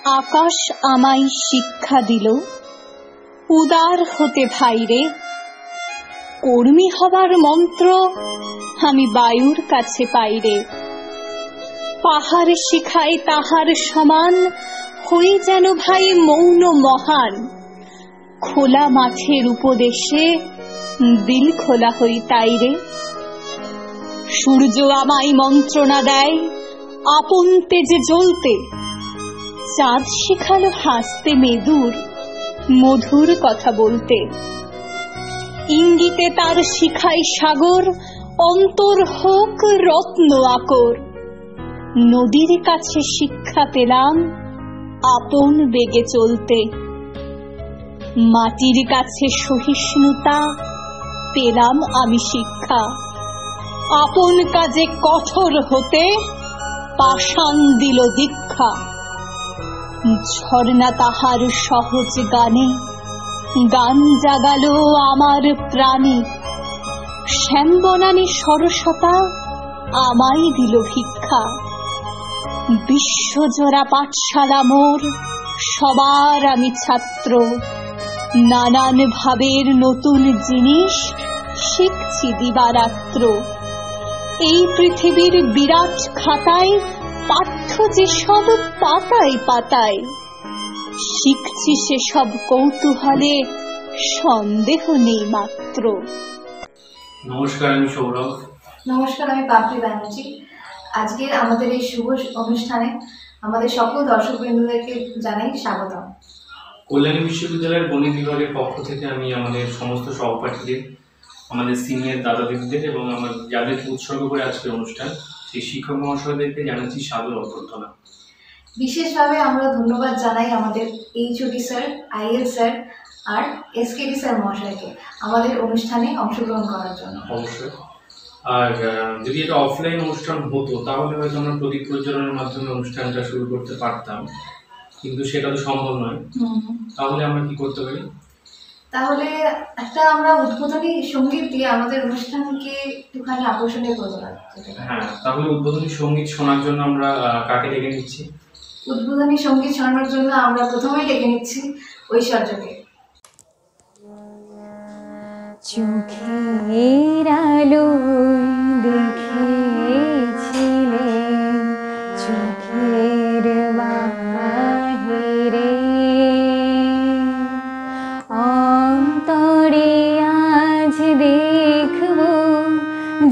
আকাশ আমায় শিক্ষা দিল উদার হতে ভাইরে, কর্মী হবার মন্ত্র আমি বায়ুর কাছে পাইরে। পাহাড় শিখায় তাহার সমান হই যেন ভাই মৌন মহান, খোলা মাঠের উপদেশে দিল খোলা হই তাইরে। সূর্য আমায় মন্ত্রণা দেয় আপন তেজে জ্বলতে, চাঁদ শিখালো হাসতে মেদুর মধুর কথা বলতে। ইঙ্গিতে তার শিখায় সাগর অন্তর হোক রত্ন আকর, নদীর কাছে শিক্ষা পেলাম আপন বেগে চলতে। মাটির কাছে সহিষ্ণুতা পেলাম আমি শিক্ষা, আপন কাজে কঠোর হতে পাষাণ দিল দীক্ষা। ঝর্ণা তাহার সহজ গানে গান জাগালো আমার প্রাণে, শ্যামবনানী সরসতা আমায় দিল ভিক্ষা। বিশ্বজোড়া পাঠশালা মোর, সবার আমি ছাত্র, নানান ভাবের নতুন জিনিস শিখছি দিবারাত্র। এই পৃথিবীর বিরাট খাতায় পাঠ্য যেসব পাতায় পাতায়, শিখছি সেসব কৌতূহলে সন্দেহ নেই মাত্র। নমস্কার, আমি সৌরভ। নমস্কার, আমি পাপড়ি ব্যানার্জি। আজকে আমাদের এই শুভ অনুষ্ঠানে আমাদের সকল দর্শকবৃন্দদেরকে জানাই স্বাগতম। কল্যাণী বিশ্ববিদ্যালয়ের গণিত বিভাগের পক্ষ থেকে আমি আমাদের সমস্ত সহপাঠীদের, আমাদের সিনিয়র দাদা দিদিদের এবং আমার যাদেরকে উৎসর্গ করে আজকের অনুষ্ঠান, সেই শিক্ষক মহাশয়দেরকে জানাচ্ছি সাদর অভ্যর্থনা। বিশেষভাবে আমরা ধন্যবাদ জানাই আমাদের এইচওডি স্যার, আইএল স্যার আর এসকেডি স্যার মহাশয়কে আমাদের অনুষ্ঠানে অংশগ্রহণ করার জন্য। অবশ্যই। আর যদি এটা অফলাইন অনুষ্ঠান হতো তাহলে হয়তো আমরা প্রদীপ প্রজ্বলনের মাধ্যমে অনুষ্ঠানটা শুরু করতে পারতাম, কিন্তু সেটা তো সম্ভব নয়। তাহলে আমরা কি করতে পারি? তাহলে একটা আমরা উদ্বোধনী সঙ্গীত দিয়ে আমাদের অনুষ্ঠানকে একটুখানি আকর্ষণীয় করে তোলা। হ্যাঁ, তাহলে উদ্বোধনী সঙ্গীত শোনার জন্য আমরা কাকে ডেকে নিচ্ছি? উদ্বোধনী সঙ্গীত শোনানোর জন্য আমরা প্রথমেই ডেকে নিচ্ছি ঐশ্বর্যকে। চোখের আলোয় দেখেছিলেন চোখের বাহিরে, অন্তরে আজ দেখব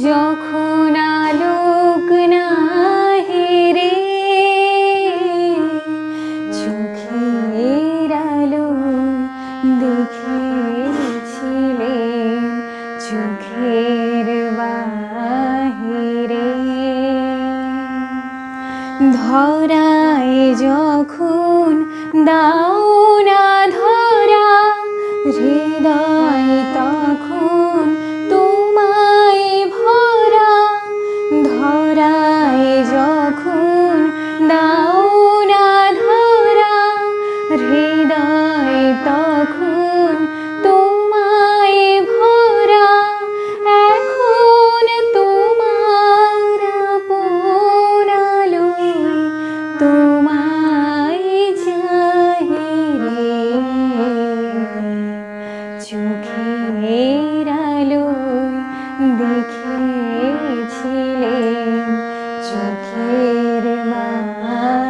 যখন আলোক নাহিরে। চোখের আলোয় দেখেছিলেন চোখের বাহিরে, ধরায় যখন দাও না ধরা, হৃদয় তখন তোমায় ভরা। ধরায় যখন দাও না ধরা, হৃদয় তখন তোমায় ভরা। এখন তোমার আপন আলোয় তোমায় চাহিরে। চোখের আলোয় দেখেছিলেন চোখের বাহিরে।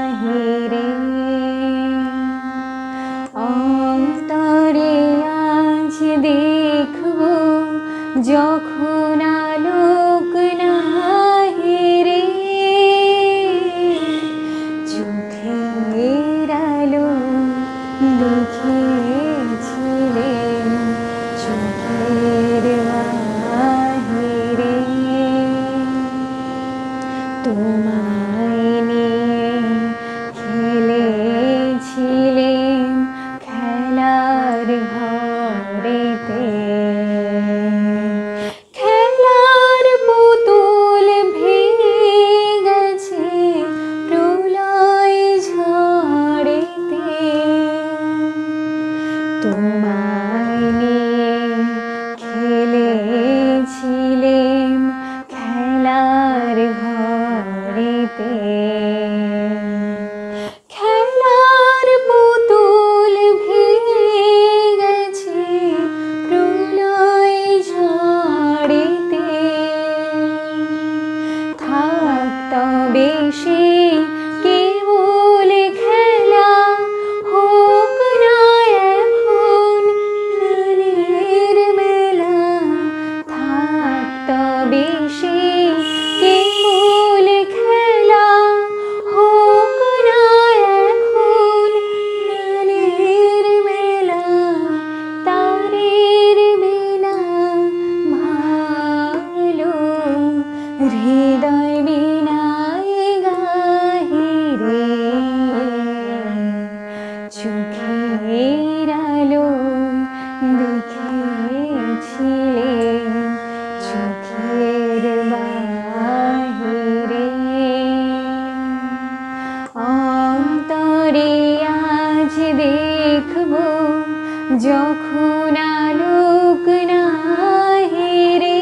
যখন আলোক নাহি রে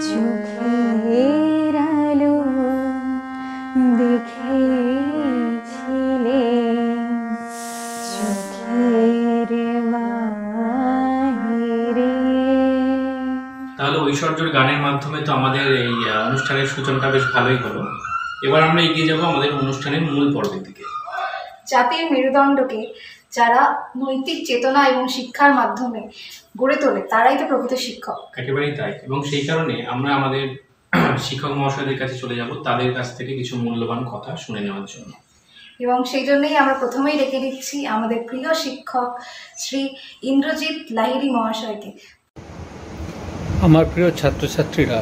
চোখের আলো দেখেছিলে চোখের বাহিরে। তাহলে ঐশ্বর্যর গানের মাধ্যমে তো আমাদের এই অনুষ্ঠানের সূচনাটা বেশ ভালোই হলো। এবার আমরা এগিয়ে যাব আমাদের অনুষ্ঠানের মূল পর্বের দিকে। জাতির মেরুদণ্ডকে যারা নৈতিক চেতনা এবং শিক্ষার মাধ্যমে গড়ে তোলে তারাই তো প্রকৃত শিক্ষক। একেবারেই তাই, এবং সেই কারণে আমরা আমাদের শিক্ষক মহাশয়দের কাছে চলে যাব তাদের কাছ থেকে কিছু মূল্যবান কথা শুনে নেওয়ার জন্য। এবং সেই জন্যই আমরা প্রথমেই ডেকে দিচ্ছি আমাদের প্রিয় শিক্ষক শ্রী ইন্দ্রজিৎ লাহিড়ী মহাশয়কে। আমার প্রিয় ছাত্রছাত্রীরা,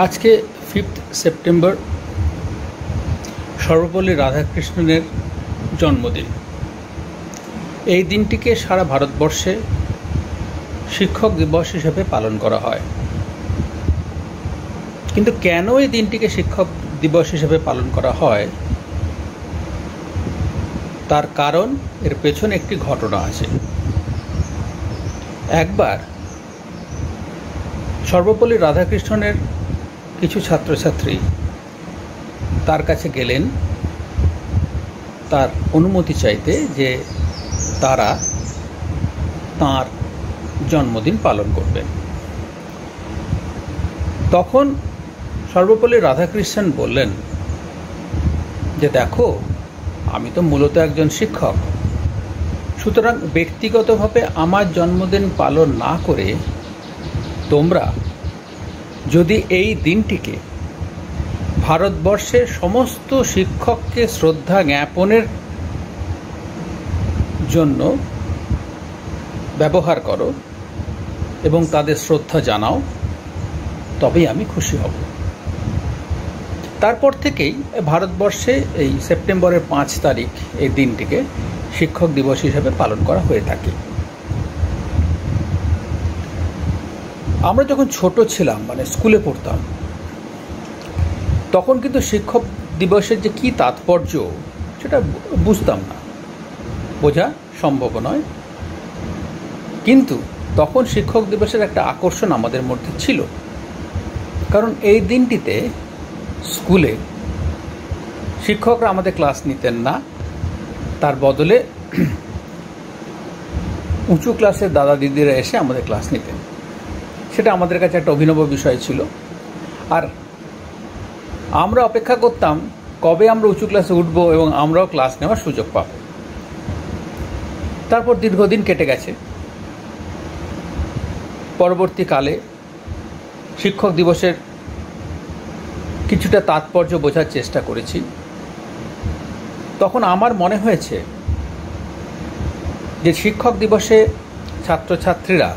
আজকে 5 সেপ্টেম্বর সর্বপল্লী রাধাকৃষ্ণনের জন্মদিন। এই দিনটিকে সারা ভারতবর্ষে শিক্ষক দিবস হিসেবে পালন করা হয়। কিন্তু কেন এই দিনটিকে শিক্ষক দিবস হিসেবে পালন করা হয় তার কারণ, এর পেছনে একটি ঘটনা আছে। একবার সর্বপল্লী রাধাকৃষ্ণনের কিছু ছাত্রছাত্রী তার কাছে গেলেন তার অনুমতি চাইতে যে তারা তাঁর জন্মদিন পালন করবেন। তখন সর্বপল্লী রাধাকৃষ্ণন বললেন যে দেখো, আমি তো মূলত একজন শিক্ষক, সুতরাং ব্যক্তিগতভাবে আমার জন্মদিন পালন না করে তোমরা যদি এই দিনটিকে ভারতবর্ষের সমস্ত শিক্ষককে শ্রদ্ধা জ্ঞাপনের জন্য ব্যবহার করো এবং তাদের শ্রদ্ধা জানাও, তবেই আমি খুশি হব। তারপর থেকেই ভারতবর্ষে এই সেপ্টেম্বরের 5 তারিখ এই দিনটিকে শিক্ষক দিবস হিসেবে পালন করা হয়ে থাকে। আমরা যখন ছোট ছিলাম, মানে স্কুলে পড়তাম, তখন কিন্তু শিক্ষক দিবসের যে কী তাৎপর্য সেটা বুঝতাম না, বোঝা সম্ভব নয়। কিন্তু তখন শিক্ষক দিবসের একটা আকর্ষণ আমাদের মধ্যে ছিল, কারণ এই দিনটিতে স্কুলে শিক্ষকরা আমাদের ক্লাস নিতেন না, তার বদলে উঁচু ক্লাসের দাদা দিদিরা এসে আমাদের ক্লাস নিতেন। সেটা আমাদের কাছে একটা অভিনব বিষয় ছিল। আর আমরা অপেক্ষা করতাম কবে আমরা উঁচু ক্লাসে উঠব এবং আমরাও ক্লাস নেওয়ার সুযোগ পাব। তারপর দীর্ঘদিন কেটে গেছে। পরবর্তীকালে শিক্ষক দিবসের কিছুটা তাৎপর্য বোঝার চেষ্টা করেছি। তখন আমার মনে হয়েছে যে শিক্ষক দিবসে ছাত্রছাত্রীরা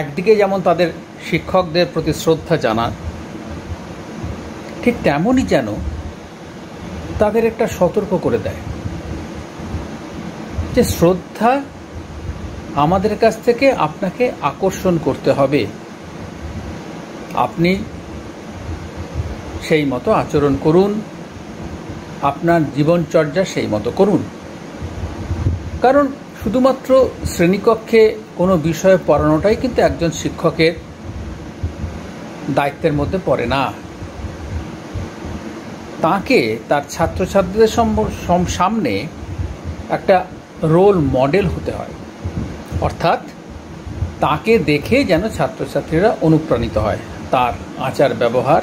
একদিকে যেমন তাদের শিক্ষকদের প্রতি শ্রদ্ধা জানান, ঠিক তেমনই যেন তাদের একটা সতর্ক করে দেয় যে শ্রদ্ধা আমাদের কাছ থেকে আপনাকে আকর্ষণ করতে হবে, আপনি সেই মতো আচরণ করুন, আপনার জীবনচর্যা সেই মতো করুন। কারণ শুধুমাত্র শ্রেণীকক্ষে কোনো বিষয়ে পড়ানোটাই কিন্তু একজন শিক্ষকের দায়িত্বের মধ্যে পড়ে না। তাকে তার ছাত্রছাত্রীদের সামনে একটা রোল মডেল হতে হয়, অর্থাৎ তাকে দেখে যেন ছাত্রছাত্রীরা অনুপ্রাণিত হয়, তার আচার ব্যবহার,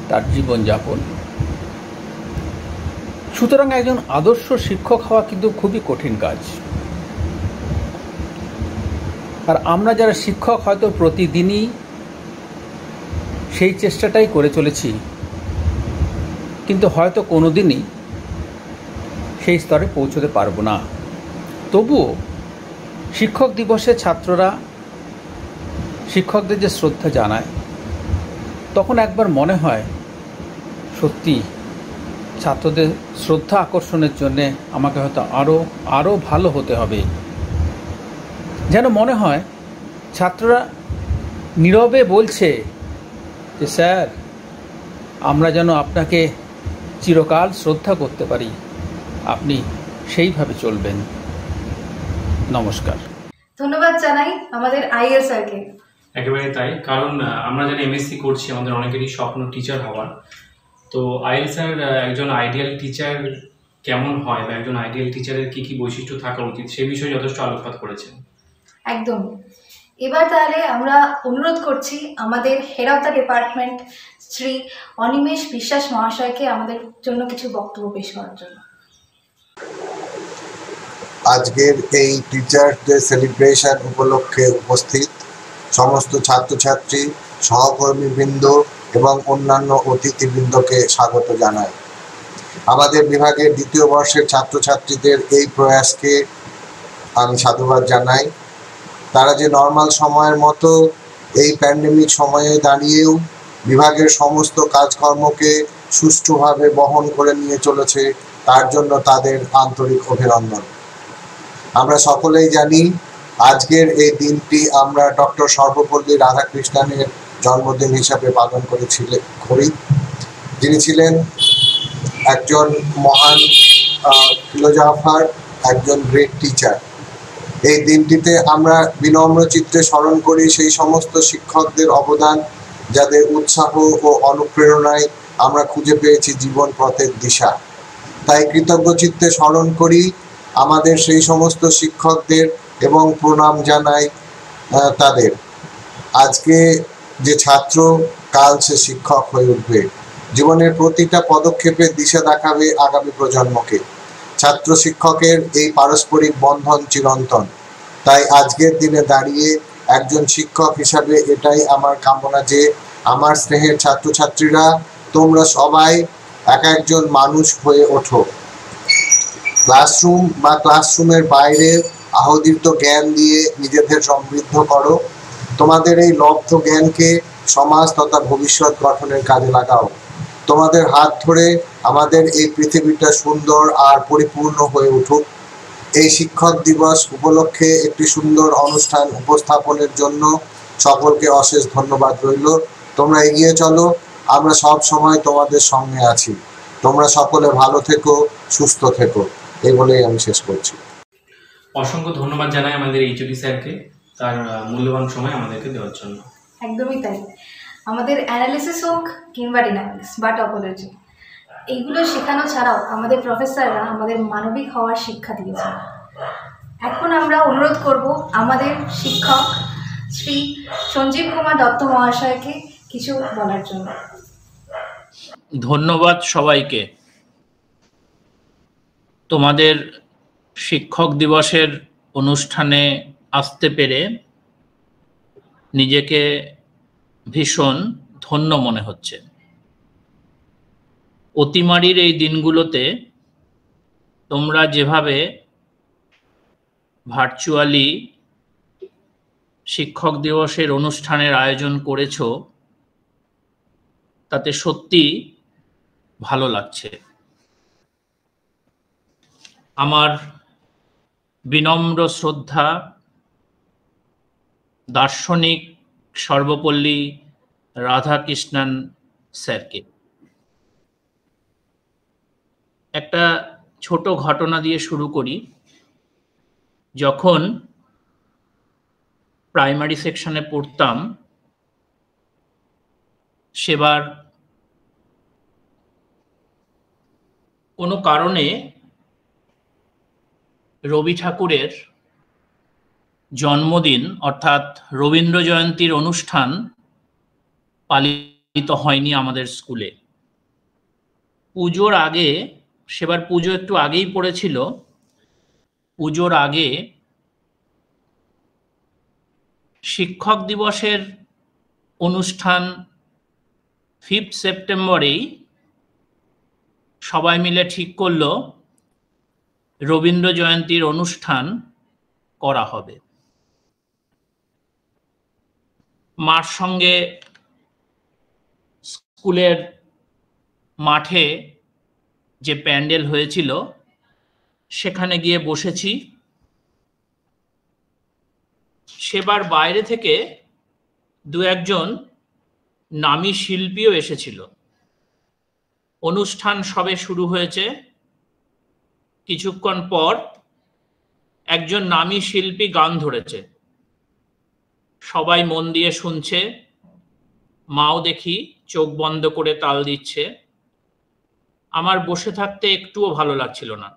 তার জীবনযাপন। সুতরাং একজন আদর্শ শিক্ষক হওয়া কিন্তু খুবই কঠিন কাজ। আর আমরা যারা শিক্ষক হয়তো প্রতিদিনই সেই চেষ্টাটাই করে চলেছি, কিন্তু হয়তো কোনোদিনই সেই স্তরে পৌঁছতে পারবো না। তবুও শিক্ষক দিবসে ছাত্ররা শিক্ষকদের যে শ্রদ্ধা জানায়, তখন একবার মনে হয় সত্যি ছাত্রদের শ্রদ্ধা আকর্ষণের জন্যে আমাকে হয়তো আরও ভালো হতে হবে। যেন মনে হয় ছাত্ররা নীরবে বলছে যে স্যার, আমরা যেন আপনাকে চিরকাল শ্রদ্ধা করতে পারি, আপনি সেইভাবে চলবেন। নমস্কার। ধন্যবাদ জানাই আমাদের আইএল স্যারকে। একেবারে তাই, কারণ আমরা যারা এমএসসি করছি আমাদের অনেকেরই স্বপ্ন টিচার হওয়ার। তো আইএল স্যার একজন আইডিয়াল টিচার কেমন হয় বা একজন আইডিয়াল টিচারের কি কি বৈশিষ্ট্য থাকা উচিত সে বিষয়ে যথেষ্ট আলোকপাত করেছেন। একদম। এবার তাহলে আমরা অনুরোধ করছি আমাদের head of the department Shri Animesh বিশ্বাস মহাশয়কে আমাদের জন্য কিছু বক্তব্য পেশ করার জন্য। আজকের এই টিচার ডে সেলিব্রেশন উপলক্ষে উপস্থিত সমস্ত ছাত্রছাত্রী, সহকর্মীবৃন্দ এবং অন্যান্য অতিথিবৃন্দকে স্বাগত জানাই। আমাদের বিভাগের দ্বিতীয় বর্ষের ছাত্রছাত্রীদের এই প্রয়াসকে আমি সাধুবাদ জানাই। তারা যে নর্মাল সময়ের মতো এই প্যান্ডেমিক সময়ে দাঁড়িয়েও বিভাগের সমস্ত কাজকর্মকে সুষ্ঠুভাবে বহন করে নিয়ে চলেছে, তার জন্য তাদের আন্তরিক অভিনন্দন। আমরা সকলেই জানি আজকের এই দিনটি আমরা ডক্টর সর্বপল্লী রাধাকৃষ্ণনের জন্মদিন হিসাবে পালন করি, যিনি ছিলেন একজন মহান ফিলোজফার, একজন গ্রেট টিচার। এই দিনটিতে আমরা বিনম্র চিত্তে স্মরণ করি সেই সমস্ত শিক্ষকদের অবদান, যাদের উৎসাহ ও অনুপ্রেরণায় আমরা খুঁজে পেয়েছি জীবন পথের দিশা। তাই কৃতজ্ঞ চিত্তে স্মরণ করি আমাদের সেই সমস্ত শিক্ষকদের এবং প্রণাম জানাই তাদের। আজকে যে ছাত্র, কাল সে শিক্ষক হয়ে উঠবে, জীবনের প্রতিটা পদক্ষেপে দিশা দেখাবে আগামী প্রজন্মকে। ছাত্র শিক্ষকের এই পারস্পরিক বন্ধন চিরন্তন। তাই আজকের দিনে দাঁড়িয়ে একজন শিক্ষক হিসাবে এটাই আমার কামনা যে আমার স্নেহের ছাত্রছাত্রীরা তোমরা সবাই এক একজন মানুষ হয়ে ওঠো। ক্লাসরুম বা ক্লাসরুমের বাইরে আহোদিত জ্ঞান দিয়ে নিজেদের সমৃদ্ধ করো। তোমাদের এই লব্ধ জ্ঞানকে সমাজ তথা ভবিষ্যৎ গঠনের কাজে লাগাও। তোমাদের হাত ধরে আমাদের এই পৃথিবীটা সুন্দর আর পরিপূর্ণ হয়ে উঠুক। এই শিক্ষক দিবস উপলক্ষে একটি সুন্দর অনুষ্ঠান উপস্থাপনের জন্য সকলকে অশেষ ধন্যবাদ রইল। তোমরা এগিয়ে চলো, আমরা সব সময় তোমাদের সঙ্গে আছি। তোমরা সকলে ভালো থেকো, সুস্থ থেকো, এই বলেই আমি শেষ করছি। অসংখ্য ধন্যবাদ জানাই আমাদের এইচওডি স্যারকে তার মূল্যবান সময় আমাদেরকে দেওয়ার জন্য। একদমই তাই। আমাদের অ্যানালিসিস হোক কিংবা ডিনামিক্স বা টপোলজি, এইগুলো শেখানো ছাড়াও আমাদের প্রফেসররা আমাদের মানবিক হওয়ার শিক্ষা দিয়েছেন। এখন আমরা অনুরোধ করব আমাদের শিক্ষক শ্রী সঞ্জীব কুমার দত্ত মহাশয়কে কিছু বলার জন্য। ধন্যবাদ সবাইকে। তোমাদের শিক্ষক দিবসের অনুষ্ঠানে আসতে পেরে নিজেকে ভীষণ ধন্য মনে হচ্ছে। অতিমারির এই দিনগুলোতে তোমরা যেভাবে ভার্চুয়ালি শিক্ষক দিবসের অনুষ্ঠানের আয়োজন করেছো তাতে সত্যি ভালো লাগছে। আমার বিনম্র শ্রদ্ধা দার্শনিক সর্বপল্লী রাধাকৃষ্ণন স্যারকে। একটা ছোট ঘটনা দিয়ে শুরু করি। যখন প্রাইমারি সেকশনে পড়তাম সেবার কোনো কারণে রবি ঠাকুরের জন্মদিন অর্থাৎ রবীন্দ্র জয়ন্তীর অনুষ্ঠান পালিত হয়নি আমাদের স্কুলে। পুজোর আগে, সেবার পুজো একটু আগেই পড়েছিল, পুজোর আগে শিক্ষক দিবসের অনুষ্ঠান 5 সেপ্টেম্বরেই সবাই মিলে ঠিক করলো রবীন্দ্র জয়ন্তীর অনুষ্ঠান করা হবে। মার সঙ্গে স্কুলের মাঠে যে প্যান্ডেল হয়েছিল সেখানে গিয়ে বসেছি। সেবার বাইরে থেকে দু একজন নামী শিল্পীও এসেছিল। অনুষ্ঠান সবে শুরু হয়েছে, কিছুক্ষণ পর একজন নামী শিল্পী গান ধরেছে, সবাই মন দিয়ে শুনছে, মাও দেখি চোখ বন্ধ করে তাল দিচ্ছে। আমার বসে থাকতে একটুও ভালো লাগছিল না।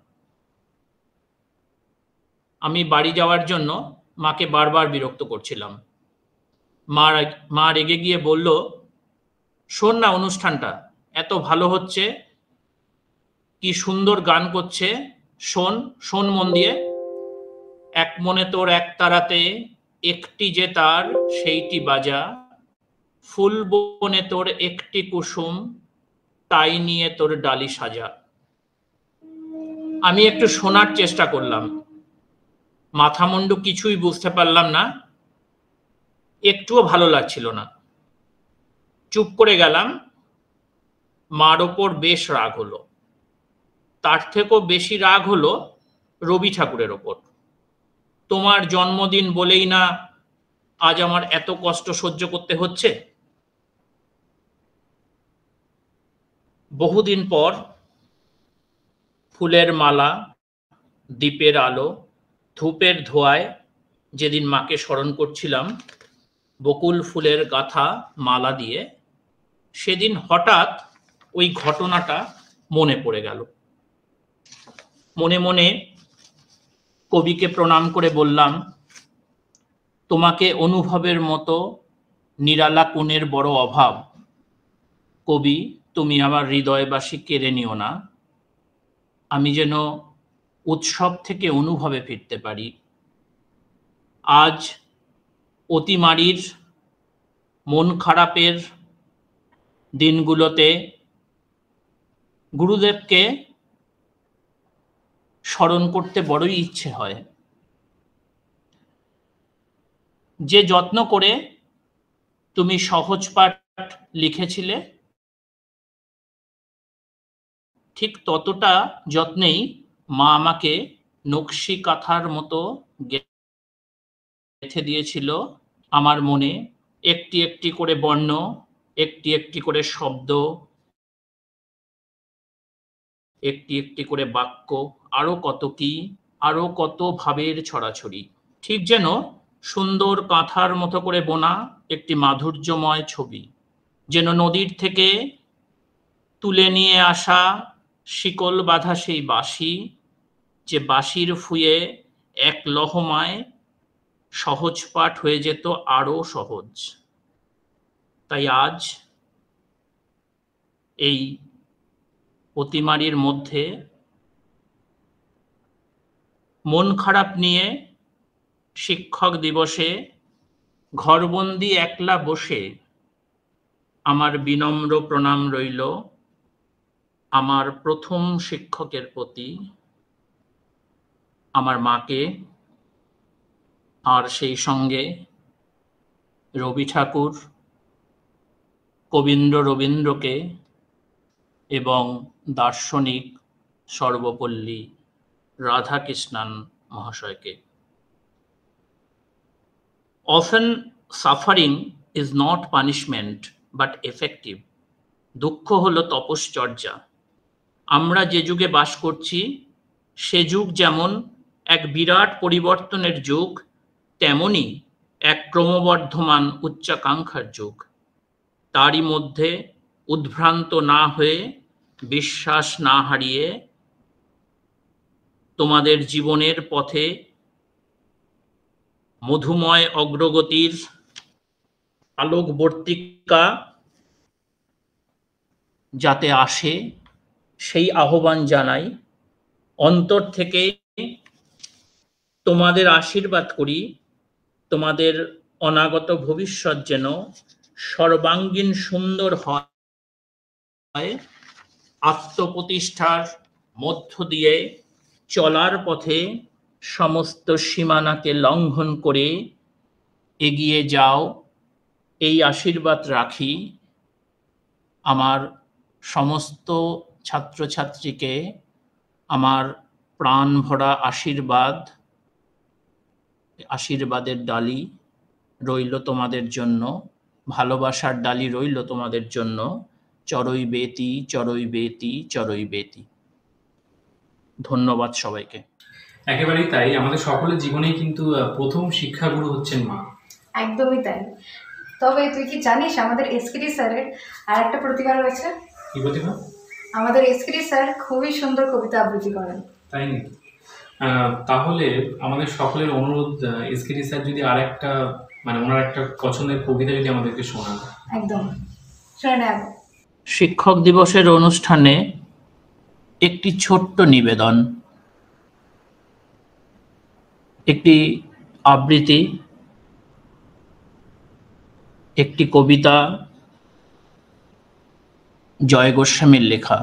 আমি বাড়ি যাওয়ার জন্য মাকে বারবার বিরক্ত করছিলাম। মা রেগে গিয়ে বলল, শোন না, অনুষ্ঠানটা এত ভালো হচ্ছে, কি সুন্দর গান করছে, শোন শোন মন দিয়ে। এক মনে তোর এক তারাতে একটি যে তার সেইটি বাজা, ফুল বনে তোর একটি কুসুম তাই নিয়ে তোর ডালি সাজা। আমি একটু শোনার চেষ্টা করলাম, মাথা মুন্ডু কিছুই বুঝতে পারলাম না, একটুও ভালো লাগছিল না। চুপ করে গেলাম। মার ওপর বেশ রাগ হলো। তার থেকেও বেশি রাগ হলো রবি ঠাকুরের ওপর। তোমার জন্মদিন বলেই না আজ আমার এত কষ্ট সহ্য করতে হচ্ছে। বহুদিন পর ফুলের মালা, দীপের আলো, ধূপের ধোঁয়ায় যেদিন মাকে স্মরণ করছিলাম বকুল ফুলের গাঁথা মালা দিয়ে, সেদিন হঠাৎ ওই ঘটনাটা মনে পড়ে গেল। মনে মনে কবিকে প্রণাম করে বললাম, তোমাকে অনুভবের মতো নিরালা কোণের বড় অভাব। কবি, তুমি আমার হৃদয়বাসী কেড়ে নিও না, আমি যেন উৎসব থেকে অনুভবে ফিরতে পারি। আজ অতিমারীর মন খারাপের দিনগুলোতে গুরুদেবকে স্মরণ করতে বড়ই ইচ্ছে হয়। যে যত্ন করে তুমি সহজ পাঠ লিখেছিলে, ঠিক ততটা যত্নেই মা আমাকে নকশি কাঁথার মতো গেঁথে দিয়েছিল আমার মনে। একটি একটি করে বর্ণ, একটি একটি করে শব্দ, একটি একটি করে বাক্য, আরো কত কি, আরো কত ভাবের ছড়াছড়ি। ঠিক যেন সুন্দর কাঁথার মতো করে বোনা একটি মাধুর্যময় ছবি, যেন নদীর থেকে তুলে নিয়ে আসা শিকল বাঁধা সেই বাঁশি, যে বাঁশির ফুয়ে এক লহমায় সহজ পাঠ হয়ে যেত আরো সহজ। তাই আজ এই অতিমারীর মধ্যে মন খারাপ নিয়ে শিক্ষক দিবসে ঘরবন্দি একলা বসে আমার বিনম্র প্রণাম রইল আমার প্রথম শিক্ষকের প্রতি, আমার মাকে, আর সেই সঙ্গে রবি ঠাকুর, কবীন্দ্র রবীন্দ্রকে এবং দার্শনিক সর্বপল্লী রাধাকৃষ্ণন মহাশয়কে। Often suffering is not punishment but effective. দুঃখ হলো তপশ্চর্যা। আমরা যে যুগে বাস করছি সে যুগ যেমন এক বিরাট পরিবর্তনের যুগ, তেমনি এক ক্রমবর্ধমান উচ্চাকাঙ্ক্ষার যুগ। তারই মধ্যে উদ্ভ্রান্ত না হয়ে, বিশ্বাস না হারিয়ে তোমাদের জীবনের পথে মধুময় অগ্রগতির আলোকবর্তিকা যাতে আসে সেই আহ্বান জানাই। অন্তর থেকে তোমাদের আশীর্বাদ করি, তোমাদের অনাগত ভবিষ্যৎ যেন সর্বাঙ্গীন সুন্দর হয়, আত্মপ্রতিষ্ঠার মধ্য দিয়ে চলার পথে সমস্ত সীমানাকে লঙ্ঘন করে এগিয়ে যাও, এই আশীর্বাদ রাখি। আমার সমস্ত ছাত্রছাত্রীকে আমার প্রাণ ভরা আশীর্বাদ, আশীর্বাদের ডালি রইল তোমাদের জন্য, ভালোবাসার ডালি রইল তোমাদের জন্য। চরৈ বেতি, চরৈ বেতি, চরৈ বেতি। ধন্যবাদ সবাইকে। একেবারেই তাই, আমাদের সকলের জীবনেই কিন্তু প্রথম শিক্ষাগুরু হচ্ছেন মা। একদমই তাই। তবে তুই কি জানিস আমাদের এসকেডি স্যারের আর একটা প্রতিভা রয়েছে? কি প্রতিভা? আমাদের এসকেডি স্যার খুবই সুন্দর কবিতা আবৃত্তি করেন। তাই নাকি? তাহলে আমাদের সকলের অনুরোধ, এসকেডি স্যার যদি আর একটা ওনার একটা পছন্দের কবিতা যদি আমাদেরকে শোনান। একদম, শুনে নেব। শিক্ষক দিবসের অনুষ্ঠানে একটি ছোট্ট নিবেদন, একটি আবৃত্তি, একটি কবিতা জয় গোস্বামীর লেখা।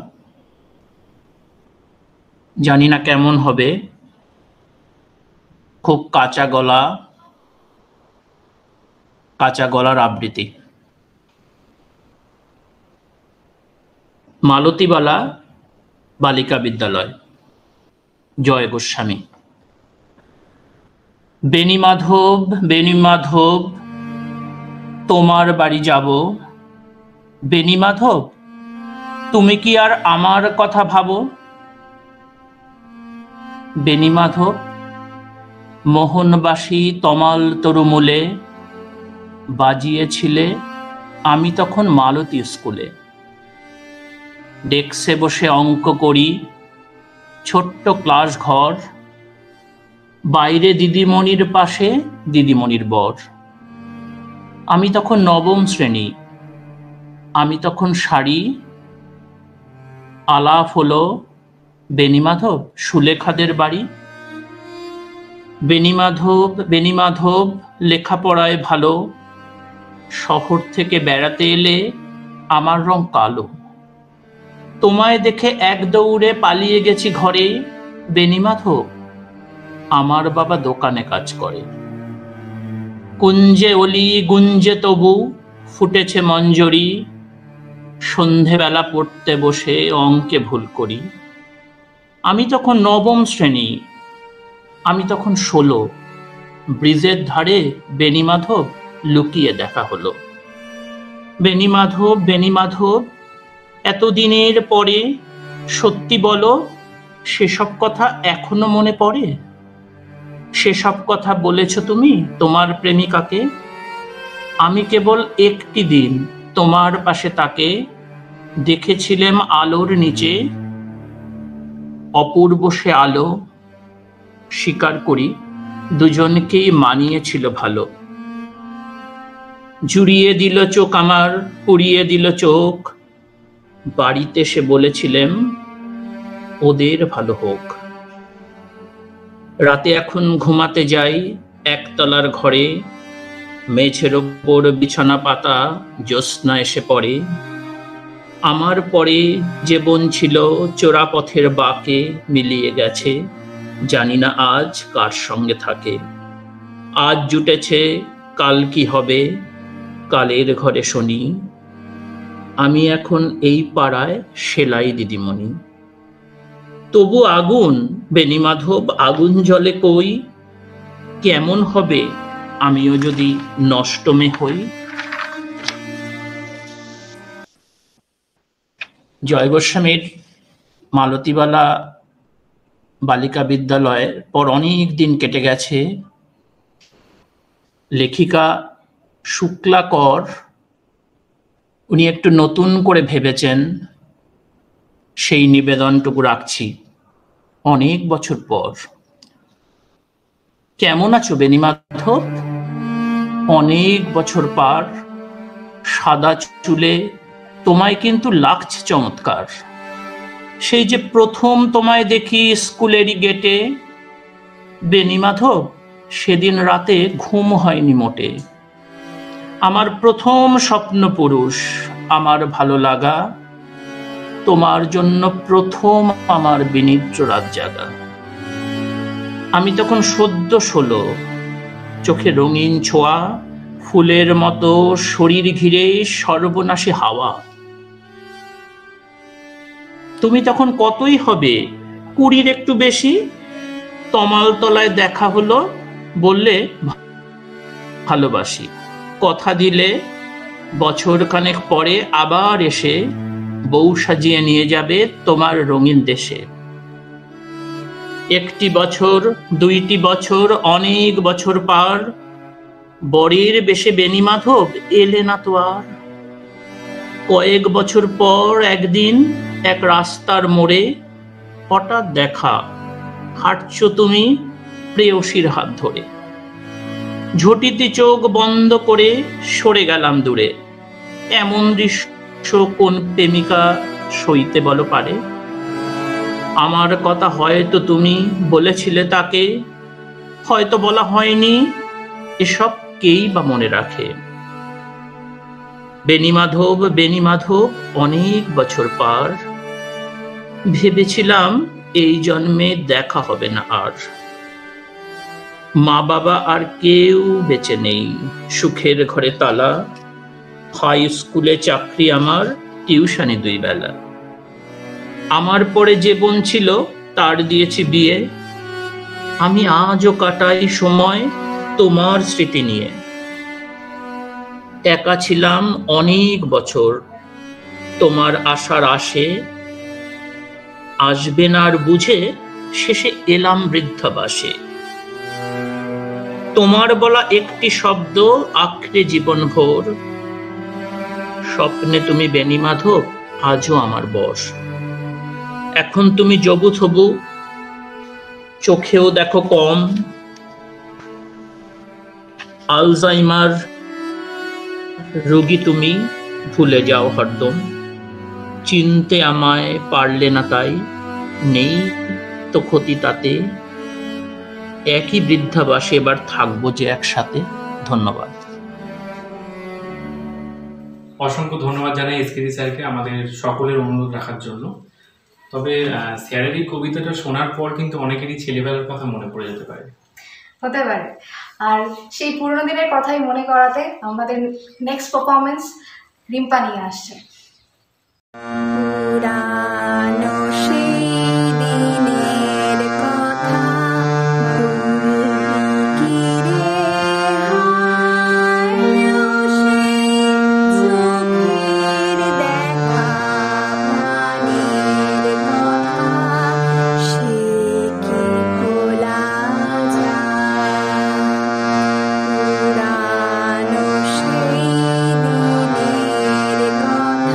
জানি না কেমন হবে, খুব কাঁচা গলার আবৃত্তি। মালতীবালা বালিকা বিদ্যালয়, জয় গোস্বামী। বেণীমাধব বেণীমাধব তোমার বাড়ি যাব, বেণীমাধব তুমি কি আর আমার কথা ভাবো? বেণীমাধব মোহনবাসী তমাল তরুমূলে বাজিয়েছিলে আমি তখন মালতী স্কুলে। ডেস্কে বসে অঙ্ক করি, ছোট্ট ক্লাস ঘর, বাইরে দিদিমণির পাশে দিদিমণির বর। আমি তখন নবম শ্রেণী, আমি তখন শাড়ি। আলাপ হলো বেণীমাধব সুলেখাদের বাড়ি। বেণীমাধব লেখাপড়ায় ভালো, শহর থেকে বেড়াতে এলে আমার রং কালো। তোমায় দেখে এক দৌড়ে পালিয়ে গেছি ঘরে, বেণীমাধব আমার বাবা দোকানে কাজ করে। কুঞ্জে অলি গুঞ্জে তবু ফুটেছে মঞ্জরি, সন্ধেবেলা পড়তে বসে অঙ্কে ভুল করি। আমি তখন নবম শ্রেণী, আমি তখন 16, ব্রিজের ধারে বেণীমাধব লুকিয়ে দেখা হলো। বেণীমাধব এতদিনের পরে সত্যি বলো, সেসব কথা এখনো মনে পড়ে? সেসব কথা বলেছ তুমি তোমার প্রেমিকাকে? আমি কেবল একটি দিন তোমার পাশে তাকে দেখেছিলাম আলোর নিচে, অপূর্ব সে আলো। স্বীকার করি দুজনকেই মানিয়েছিল ভালো। জুড়িয়ে দিল চোখ আমার, পুড়িয়ে দিল চোখ, বাড়িতে সে বলেছিলেন ওদের ভালো হোক। রাতে এখন ঘুমাতে যাই একতলার ঘরে, মেঝের ওপর বিছানা পাতা, জ্যোৎস্না এসে পড়ে। আমার পরে যে বোন ছিল চোরা পথের বাঁকে মিলিয়ে গেছে, জানি না আজ কার সঙ্গে থাকে। আজ জুটেছে কাল কি হবে, কালের ঘরে শুনি। আমি এখন এই পাড়ায় সেলাই দিদিমণি। তবু আগুন বেণীমাধব আগুন জ্বলে কই, কেমন হবে আমিও যদি নষ্টমে হই। জয় গোস্বামীর মালতীবালা বালিকা বিদ্যালয়ের পর অনেক দিন কেটে গেছে। লেখিকা শুক্লাকর উনি একটু নতুন করে ভেবেছেন, সেই নিবেদনটুকু রাখছি অনেক বছর পর। কেমন আছো বেণীমাধব? অনেক বছর পার, সাদা চুলে তোমায় কিন্তু লাগছে চমৎকার। সেই যে প্রথম তোমায় দেখি স্কুলেরই গেটে, বেণীমাধব সেদিন রাতে ঘুম হয়নি মোটে। আমার প্রথম স্বপ্ন পুরুষ, আমার ভালো লাগা, তোমার জন্য প্রথম আমার বিনিদ্র রাত জাগা। আমি তখন সদ্য 16, চোখে রঙিন ছোঁয়া, ফুলের মতো শরীর ঘিরে সর্বনাশী হাওয়া। তুমি তখন কতই হবে, 20 একটু বেশি। তমাল তলায় দেখা হলো, বললে ভালোবাসি। কথা দিলে বছর খানেক পরে আবার এসে বউ সাজিয়ে নিয়ে যাবে তোমার রঙিন দেশে। একটি বছর, দুইটি বছর, অনেক বছর পার, বরের বেশে বেণীমাধব এলে না তো আর। কয়েক বছর পর একদিন এক রাস্তার মোড়ে হঠাৎ দেখা, হাঁটছো তুমি প্রেয়সীর হাত ধরে। ঝটিতে চোখ বন্ধ করে সরে গেলাম দূরে। এমন দৃশ্য কোন প্রেমিকা সইতে বলো পারে? আমার কথা হয়তো তুমি বলেছিলে তাকে, হয়তো বলা হয়নি, এসব কেই বা মনে রাখে। বেণীমাধব বেণীমাধব অনেক বছর পার, ভেবেছিলাম এই জন্মে দেখা হবে না আর। মা বাবা আর কেউ বেঁচে নেই, সুখের ঘরে তালা, হাই স্কুলে চাকরি আমার, টিউশনি 2 বেলা। আমার পরে যে বোন ছিল তার দিয়েছি বিয়ে, আমি আজও কাটাই সময় তোমার স্মৃতি নিয়ে। একা ছিলাম অনেক বছর, তোমার আশার আশে, আসবে না আর বুঝে শেষে এলাম বৃদ্ধাবাসে। তোমার বলা একটি শব্দ আঁকড়ে জীবন ভোর, স্বপ্নে তুমি বেণীমাধব আজও আমার বশ। এখন তুমি জবু থবু, চোখেও দেখো কম, আলজাইমার রোগী তুমি, ভুলে যাও হরদম। চিনতে আমায় পারলে না তাই, নেই তো ক্ষতি তাতে, একই বৃদ্ধাবাসে এবার থাকবো যে একসাথে। ধন্যবাদ। অসংখ্য ধন্যবাদ জানাই এসকেডি স্যারকে আমাদের সকলের অনুরোধ রাখার জন্য। তবে স্যারের এই কবিতাটা শোনার পর কিন্তু অনেকেরই ছেলেবেলার কথা মনে পড়ে যেতে পারে। হতে পারে। আর সেই পুরোনো দিনের কথাই মনে করাতে আমাদের নেক্সট পারফরমেন্স রিম্পা নিয়ে আসছে। পুরানো সেই দিনের কথা ভুলি কি রে হারালো সেই চোখের দেখা প্রাণের কথা, সে কি ভোলা যায়? পুরানো সেই দিনের কথা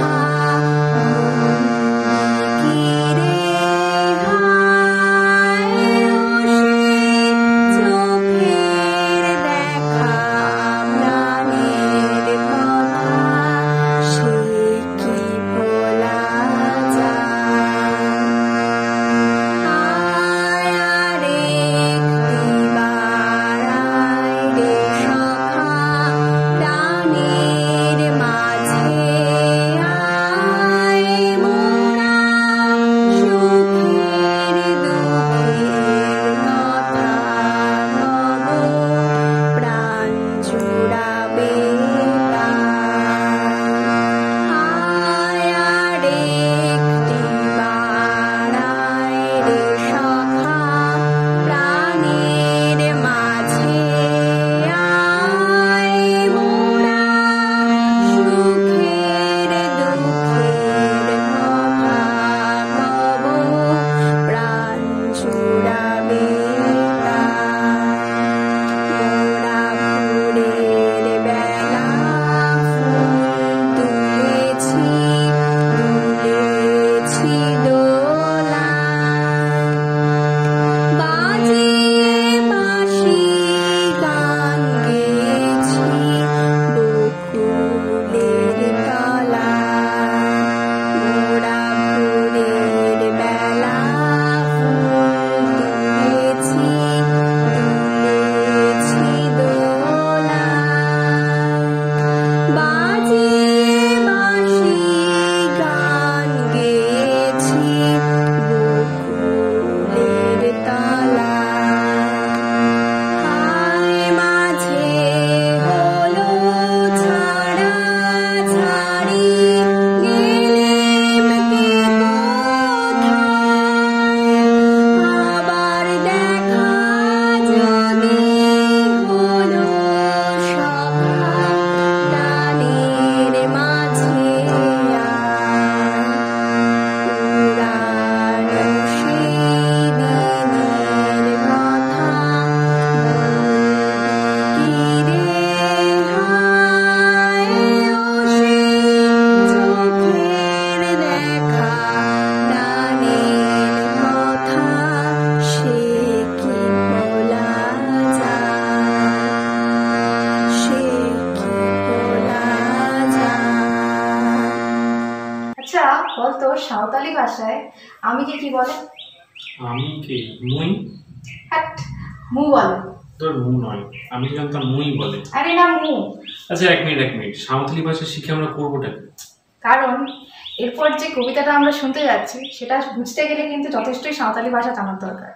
বলতো সাঁওতালি ভাষায় আমি কি বলে? আমি কি মুই? হ্যাট, মু বলে। তোর মু নয়, আমি জানতাম মুই বলে। আরে না, মু। আচ্ছা এক মিনিট সাঁওতালি ভাষা শিখে আমরা করবোটা কি? কারণ এরপর যে কবিতাটা আমরা শুনতে যাচ্ছি সেটা বুঝতে গেলে কিন্তু যথেষ্টই সাঁওতালি ভাষা জানার দরকার।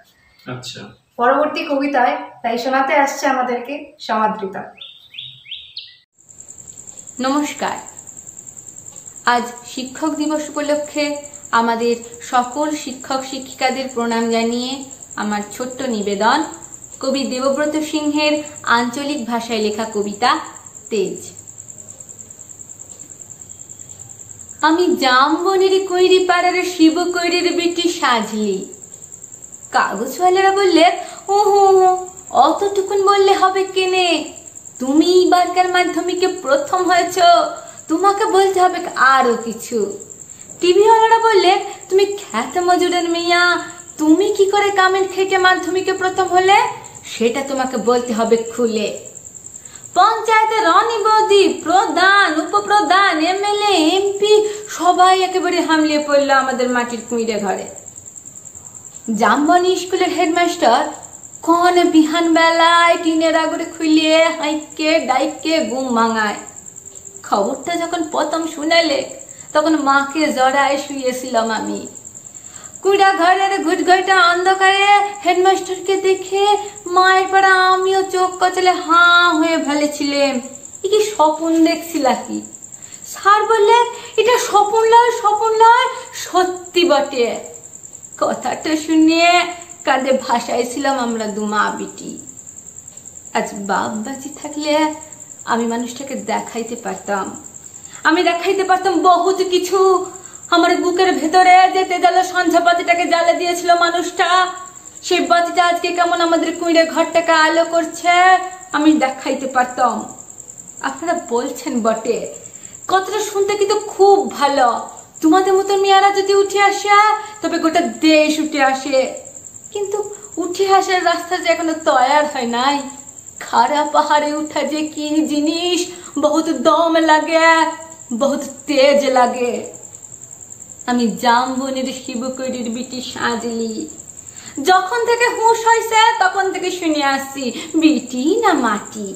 আচ্ছা, পরবর্তী কবিতায় তাই শোনাতে আসছে আমাদেরকে সমাদৃতা। নমস্কার। আজ শিক্ষক দিবস উপলক্ষে আমাদের সকল শিক্ষক শিক্ষিকাদের প্রণাম জানিয়ে আমার ছোট্ট নিবেদন কবি দেবব্রত সিংহের আঞ্চলিক ভাষায় লেখা কবিতা তেজ। আমি জামবনের কৈরি পাড়ার শিব কৈরির বেটি সাজলি। কাগজওয়ালারা বললে ও অতটুকুন বললে হবে কেনে, তুমি এবারকার মাধ্যমিকে প্রথম হয়েছ, তোমাকে বলতে হবে আরো কিছু। টিভিওয়ালারা বললে তুমি খ্যাত মজুরের মেয়া, তুমি কি করে কামেন্ট থেকে মাধ্যমিকে প্রথম হলে সেটা তোমাকে বলতে হবে খুলে। পঞ্চায়েতের রনি বৌদি, প্রধান, উপপ্রধান, এমএলএ, এমপি সবাই একেবারে হামলিয়ে পড়লো আমাদের মাটির কুঁড়ে ঘরে। জামবনি স্কুলের হেডমাস্টার কোন বিহান বেলায় টিনের আগরে খুলিয়ে হাইকে ডাইকে ঘুম ভাঙায়। খবরটা যখন প্রথম শুনালে তখন মাকে জড়ায় শুয়েছিলাম আমি। কুড়া ঘরের ঘুটঘটা অন্ধকারে হেডমাস্টারকে দেখে মায়ের পাড়া আমিও চোখ কচলে হাঁ হয়ে ফেলেছিলাম। এ কি স্বপ্ন দেখছিলা কি? স্যার বললে এটা স্বপ্ন লয় সত্যি বটে। কথাটা শুনিয়ে কাঁধে ভাসাইছিলাম আমরা দুমা বিটি। আজ বাপ বাঁচি থাকলে আমি মানুষটাকে দেখাইতে পারতাম, আমি দেখাইতে পারতাম বহুত কিছু। আমার বুকের ভেতরে যে তেজালো সন্ধ্যা বাতিটাকে জ্বালা দিয়েছিল মানুষটা, সেই বাতিটা আজকে কেমন আমাদের কুঁড়ে ঘরটাকে আলো করছে আমি দেখাইতে পারতাম। আপনারা বলছেন বটে, কথাটা শুনতে কিন্তু খুব ভালো। তোমাদের মতো মেয়েরা যদি উঠে আসে তবে গোটা দেশ উঠে আসে, কিন্তু উঠে আসার রাস্তা যে এখনো তৈয়ার হয় নাই। খাড়া পাহাড়ে উঠা যে কি জিনিস, বহুত দম লাগে, বহুত তেজ লাগে। আমি জামবনের শিবকৈরির বিটি সাজলি। যখন থেকে হুঁশ হয়েছে তখন থেকে শুনে আসছি বিটি না মাটি।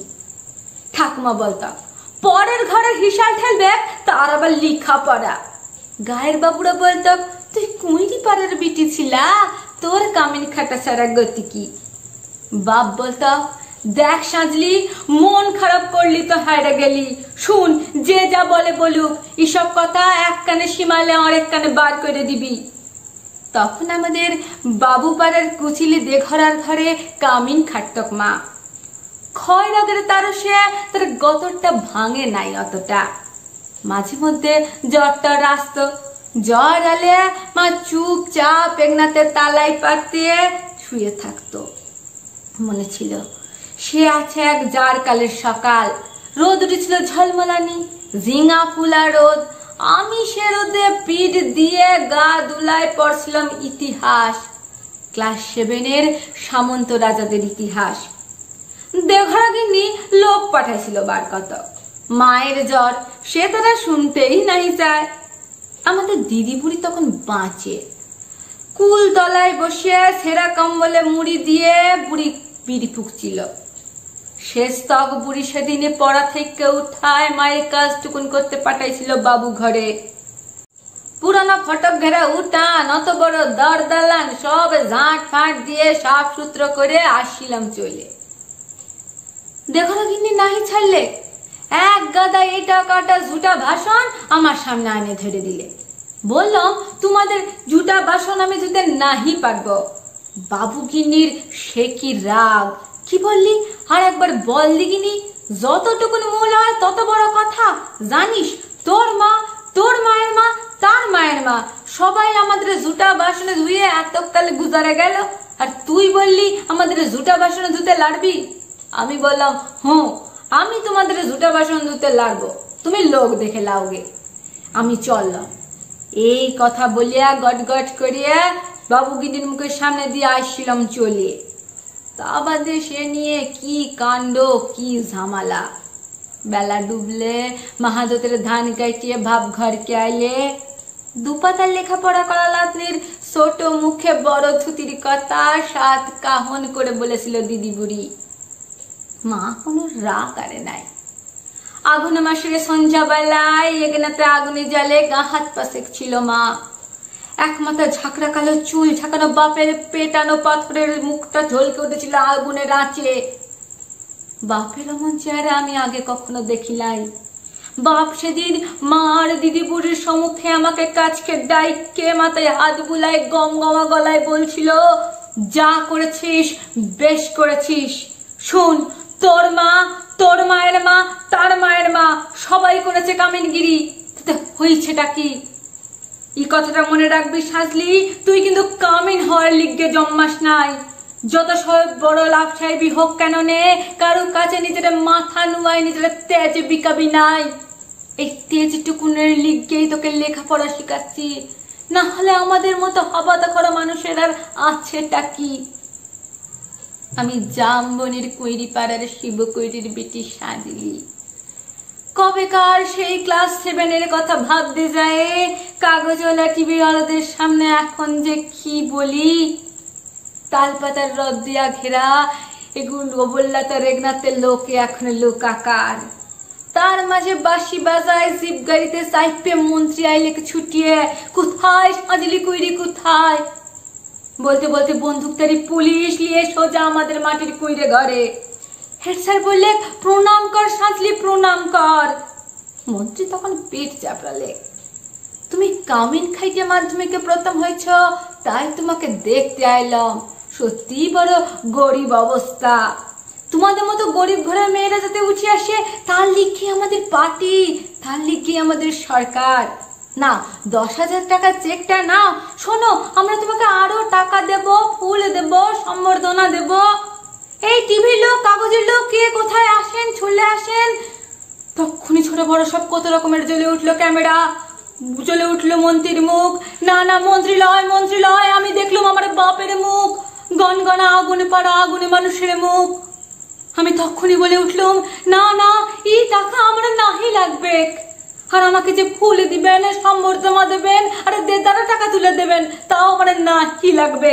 ঠাকুমা বলতাম পরের ঘরের হিসাব ঠেলবে তার আবার লিখা পড়া। গায়ের বাবুরা বলতো তুই কুঁড়ি পাড়ার বিটি ছিলা, তোর কামিন খাটা ছাড়া গতি কি। বাপ বলতো দেখ সাজলি, মন খারাপ করলি তো হায়রা গেলি। শুন, যে যা বলে বলুক, এসব কথা এক কানে সীমালে আরেক কানে বার করে দিবি। তখন আমাদের বাবু পাড়ার কুচিলি দেঘরার ঘরে কামিন খাটতক মা। খয়রাগের তারসে তার গতরটা ভাঙে নাই অতটা। মাঝে মধ্যে জ্বরটা রাস্ত, জ্বর আলে মা চুপচাপ একনাতে তালাই পাতিয়ে শুয়ে থাকতো। মনে ছিল সে আছে এক জার কালের সকাল, রোদ উঠেছিল ঝলমলানি, ঝিঙা ফুলা রোদ। আমি সে রোদে পিঠ দিয়ে গা দুলায় পড়ছিলাম ইতিহাস, ক্লাস 7-এর সামন্ত রাজাদের ইতিহাস। দেঘরাগিনী লোক পাঠাইছিল বার কত। মায়ের জ্বর সে তারা শুনতেই নাই চায়। আমাদের দিদি বুড়ি তখন বাঁচে, কুল তলায় বসে সেরা কম্বলে মুড়ি দিয়ে বুড়ি বিড়ি ফুকছিল। শেষ তক বুড়ি সেদিনে পড়া থেকে উঠায় মায়ের কাজ টুকুন করতে পাঠাইছিল বাবু ঘরে। পুরানো ফটক ঘেরা উঠান, অত বড় দর দালান সব ঝাঁট ফাঁট দিয়ে সাফ সূত্র করে আসছিলাম চলে। দেঘরাগিনী নাহি ছাড়লে এক গাদা এটা কাটা ঝুটা ভাষণ আমার সামনে আনে ধরে দিলে। বললাম তোমাদের জুটা বাসন আমি ধুতে নাহি পারবো। বাবুগিনীর সে কি রাগ, কি বললি আর একবার বল দিগিনি। যতটুকুন মূল হয় তত বড় কথা জানিস? তোর মা, তোর মায়ের মা, তার মায়ের মা সবাই আমাদের জুটা বাসনে ধুয়ে এতকাল গুজারে গেল, আর তুই বললি আমাদের জুটা বাসনে ধুতে লাড়বি। আমি বললাম আমি তোমাদের জুটা বাসন ধুতে লাড়বো, তুমি লোক দেখে লাওগে। আমি চললাম। এই কথা বলিয়া গট গট করিয়া বাবুগিনীর মুখের সামনে দিয়ে আসছিলাম চলে। তা বাদে সে নিয়ে কি কাণ্ড, কি ঝামেলা। বেলা ডুবলে মাহাদতের ধান কাটিয়ে ভাব ঘরকে আইলে দুপাতার লেখাপড়া করা লাতনির ছোট মুখে বড় থুতির কথা 7 কাহন করে বলেছিল দিদি বুড়ি। মা কোনো রাগ করে নাই। আগুন মাসের সন্ধ্যা বেলায় এগনাতে আগুনে জ্বালে গা হাত পা সেকছিল মা। এক মাথা ঝাঁকড়া কালো চুল ঝাঁকানো বাপের পেটানো পাথরের মুখটা ঝলকে উঠেছিল আগুনের আঁচে। বাপের অমন চেহারা আমি আগে কখনো দেখিলাই। বাপ সেদিন মার দিদি বুড়ির সম্মুখে আমাকে কাছকে ডাইকে মাথায় হাত বুলায় গম গমা গলায় বলছিল, যা করেছিস বেশ করেছিস। শোন, তোর মা, তোর মায়ের মা, তার মায়ের মা সবাই করেছে কামিনগিরি, তাতে হয়েছেটা কি? এই কথাটা মনে রাখবি সাজলি, তুই কিন্তু কামিন হওয়ার লিগে জন্মাস নাই। যত সব বড় লাভ সাহেবই হোক কেন নে, কারো কাছে নিজের মাথা নুয়াই নিজের তেজ বিকাবি নাই। এই তেজটুকুনের লিগেই তোকে লেখাপড়া শিখাচ্ছি, না হলে আমাদের মতো হবাদা করা মানুষের আর আছেটা কি? আমি জামবনির কুইরি পাড়ার শিব কুইরির বেটি সাজলি। কবেকার সেই ক্লাস 7 কথা ভাবতে যায়, কাগজওয়ালা টিভির আলোদের সামনে এখন যে কি বলি। তালপাতার রদ দিয়া ঘেরা এগুলো বললাতা রেগনাতে লোকে এখন লোকাকার। তার মাঝে বাঁশি বাজায় জিপ গাড়িতে সাইপে মন্ত্রী আইলেকে ছুটিয়ে, কোথায় সাজলি কুইরি কোথায়? বলতে বলতে বন্দুকধারী পুলিশ নিয়ে সোজা আমাদের মাটির কুইরে ঘরে। হেড স্যার বললে, প্রণাম কর সাজলি, প্রণাম কর। মন্ত্রী তখন পেট চাপড়ালে, তুমি কামিন খাইতে মাধ্যমিকে প্রথম হয়েছ, তাই তোমাকে দেখতে আইলাম। সত্যি বড় গরিব অবস্থা। তোমাদের মতো গরিব ঘরের মেয়েরা যাতে উঠে আসে, তার লিখে আমাদের পার্টি, তার লিখে আমাদের সরকার। না, 10,000 টাকার চেকটা নাও, শোনো আমরা তোমাকে আরো টাকা দেব, ফুল দেব, সম্বর্ধনা দেব। এই টিভির লোক, কাগজের লোক, কে কোথায় আসেন চলে আসেন। তখনই ছোট বড় সব কত রকমের জ্বলে উঠলো ক্যামেরা, জ্বলে উঠলো মন্ত্রীর মুখ। না না, মন্ত্রী লয়, মন্ত্রী লয়, আমি দেখলাম আমার বাপের মুখ, গনগনা আগুনে পাড়া আগুনে মানুষের মুখ। আমি তখনই বলে উঠলাম, না না, এই টাকা আমার নাহি লাগবে। আর আমাকে যে ফুল দিবেন, সম্বর্ধনা দেবেন, আর দেদারা টাকা তুলে দেবেন, তাও আমার নাহি লাগবে।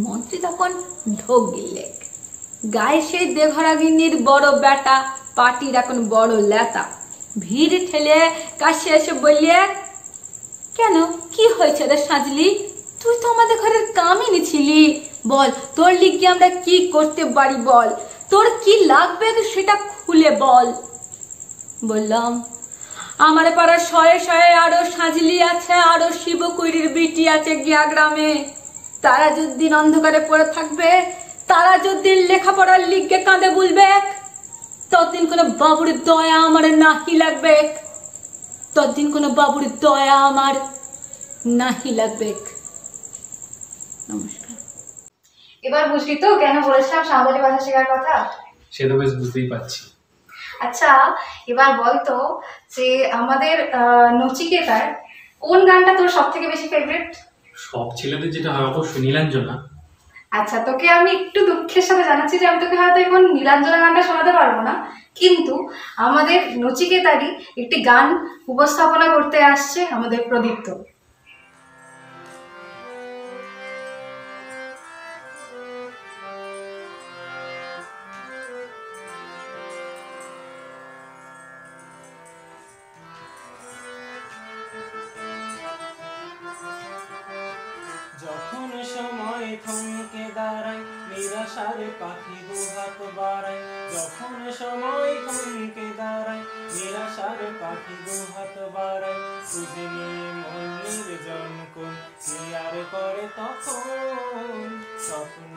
মন্ত্রী তখন ঢোক গিললে, গায়ে সেই দেঘরাগিনীর বড় বেটা, পার্টির এখন বড় লেতা। ভিড় ঠেলে কাছে এসে বললে, কেন কি হয়েছে রে সাজলি? তুই তো আমাদের ঘরের কামিনী ছিলি, বল তোর লিগে আমরা কি করতে পারি, বল তোর কি লাগবে সেটা খুলে বল। বললাম, আমার পাড়ার 100 আরো সাজলি আছে, আরো শিবকুইরির বিটি আছে গিয়া গ্রামে। তারা যদি অন্ধকারে পড়ে থাকবে, তারা যদি লেখাপড়ার লিগে কাঁদে বলবে, ততদিন কোনো বাবুর দয়া আমার নাহি লাগবে, ততদিন কোনো বাবুর দয়া আমার নাহি লাগবে। নমস্কার। এবার বুঝলি তো কেন বলেছিলাম সাঁওতালি ভাষা শেখার কথা? সে তো বেশ বুঝতেই পারছি। আচ্ছা, এবার বলতো যে আমাদের নচিকেতার কোন গানটা তোর সব থেকে বেশি ফেভারিট? সব ছেলেদের যেটা হয় অবশ্যই নীলাঞ্জনা। আচ্ছা, তোকে আমি একটু দুঃখের সাথে জানাচ্ছি যে আমি তোকে হয়তো এখন নীলাঞ্জনা গানটা শোনাতে পারবো না, কিন্তু আমাদের নচিকেতারই একটি গান উপস্থাপনা করতে আসছে আমাদের প্রদীপ্ত। যখন সময় থমকে দাঁড়ায়, নিরাশার পাখি দুহাত বাড়ায়। যখন সময় থমকে দাঁড়ায়, নিরাশার পাখি দুহাত বাড়ায়। তুঝে নিয়ে মন নির্জন কোন কি আর করে তখন? স্বপ্ন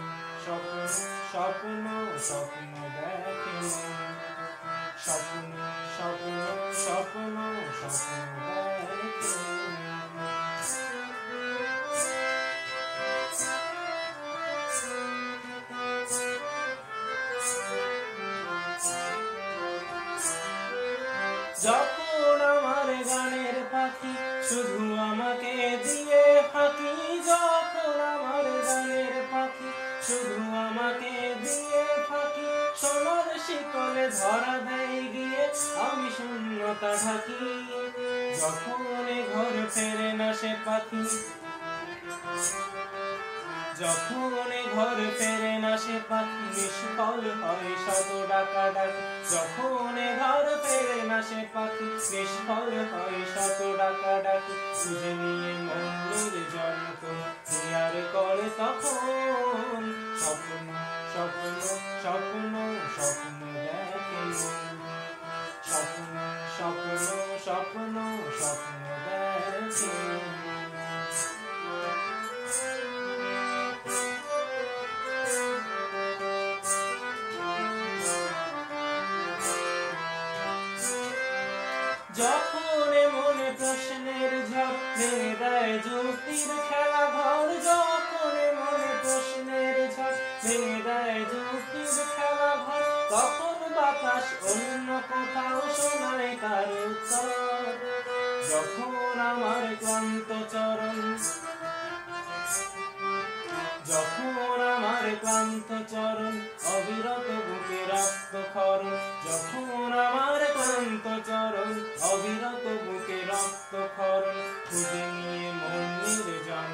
স্বপ্ন স্বপ্ন স্বপ্ন দেখে মন, স্বপ্ন স্বপ্ন স্বপ্ন স্বপ্ন দেখে। যখন আমার গানের পাখি শুধু আমাকে দিয়ে ফাঁকি, যখন আমার গানের পাখি শুধু আমাকে দিয়ে ফাঁকি। সোনার শিকলে ধরা দেয় গিয়ে আমি শূন্যতা ঢাকি। যখন ঘর ফেরে না সে পাখি, যখন ঘর ফেরে না সে পাখি নিষ্ফল হয় শত ডাকা ডাকি। যখন ঘর ফেরে না সে পাখি নিষ্ফল হয় শত ডাকা ডাকি। খুঁজে নিয়ে মন নির্জনকে আর করে তখন স্বপ্ন স্বপ্ন স্বপ্ন স্বপ্ন দেখে মন। স্বপ্ন স্বপ্ন স্বপ্ন স্বপ্ন দেখে। যখন মনে প্রশ্নের ঝড় ভেঙে দেয় যুক্তির খেলা ঘর। যখন মনে প্রশ্নের ঝড় ভেঙে দেয় যুক্তির খেলা ঘর। তখন বাতাস অন্য কোথাও শোনায় তার উত্তর। যখন আমার ক্লান্ত চরণ, যখন আমার ক্লান্ত চরণ অবিরত বুকে রক্ত ক্ষরণ। যখন আমার ক্লান্ত চরণ অবিরত বুকে রক্ত ক্ষরণ। খুঁজে নিয়ে মন নির্জন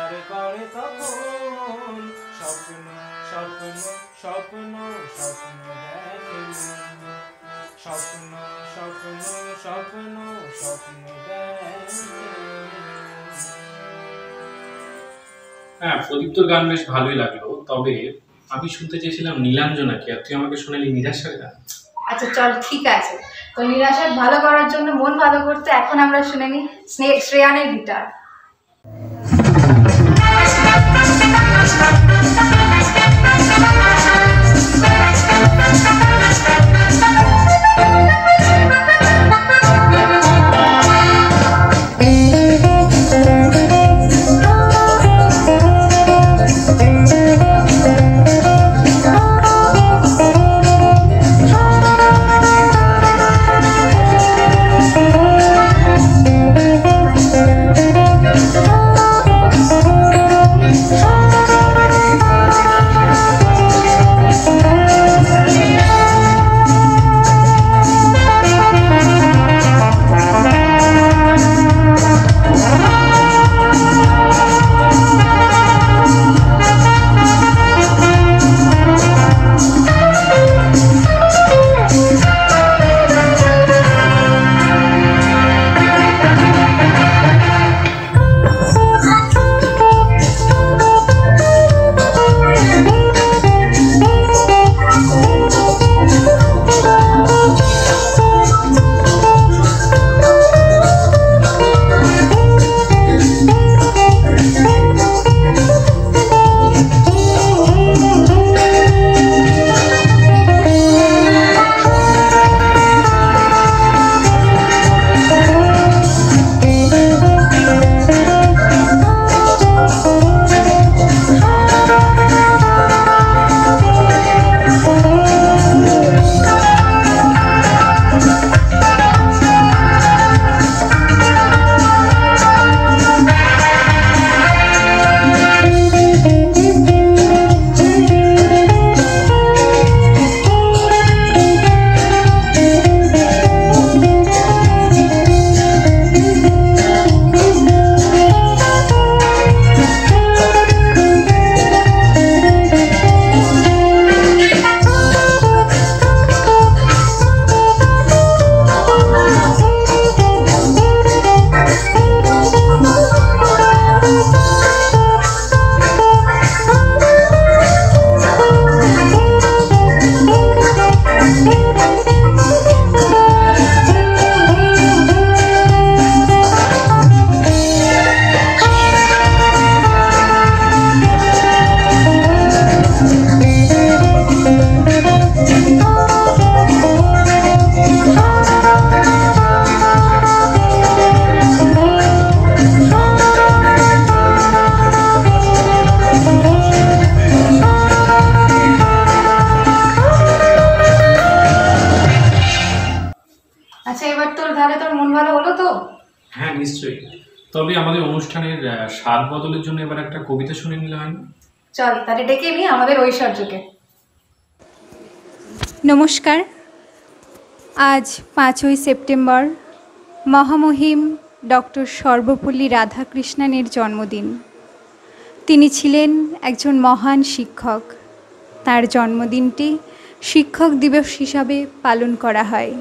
আর করে তখন স্বপ্ন স্বপ্ন স্বপ্ন স্বপ্ন দেখে মন। স্বপ্ন স্বপ্ন স্বপ্ন স্বপ্ন দেখে। হ্যাঁ, প্রদীপ্তর গান বেশ ভালোই লাগলো, তবে আমি শুনতে চেয়েছিলাম নীলাঞ্জনাকে, আর তুই আমাকে শোনালি নিরাশার গান। আচ্ছা চল ঠিক আছে, তো নিরাশার ভালো করার জন্য, মন ভালো করতে এখন আমরা শুনে নিই শ্রেয়ানের গিটার। হ্যাঁ নিশ্চয়ই, তবে আমাদের অনুষ্ঠানের স্বাদ বদলের জন্য এবার একটা কবিতা শুনে নিলে হয় না? চল তাহলে ডেকে নিই আমাদের ঐশ্বর্যকে। নমস্কার, আজ 5ই সেপ্টেম্বর মহামহিম ডক্টর সর্বপল্লী রাধাকৃষ্ণনের জন্মদিন। তিনি ছিলেন একজন মহান শিক্ষক। তার জন্মদিনটি শিক্ষক দিবস হিসাবে পালন করা হয়।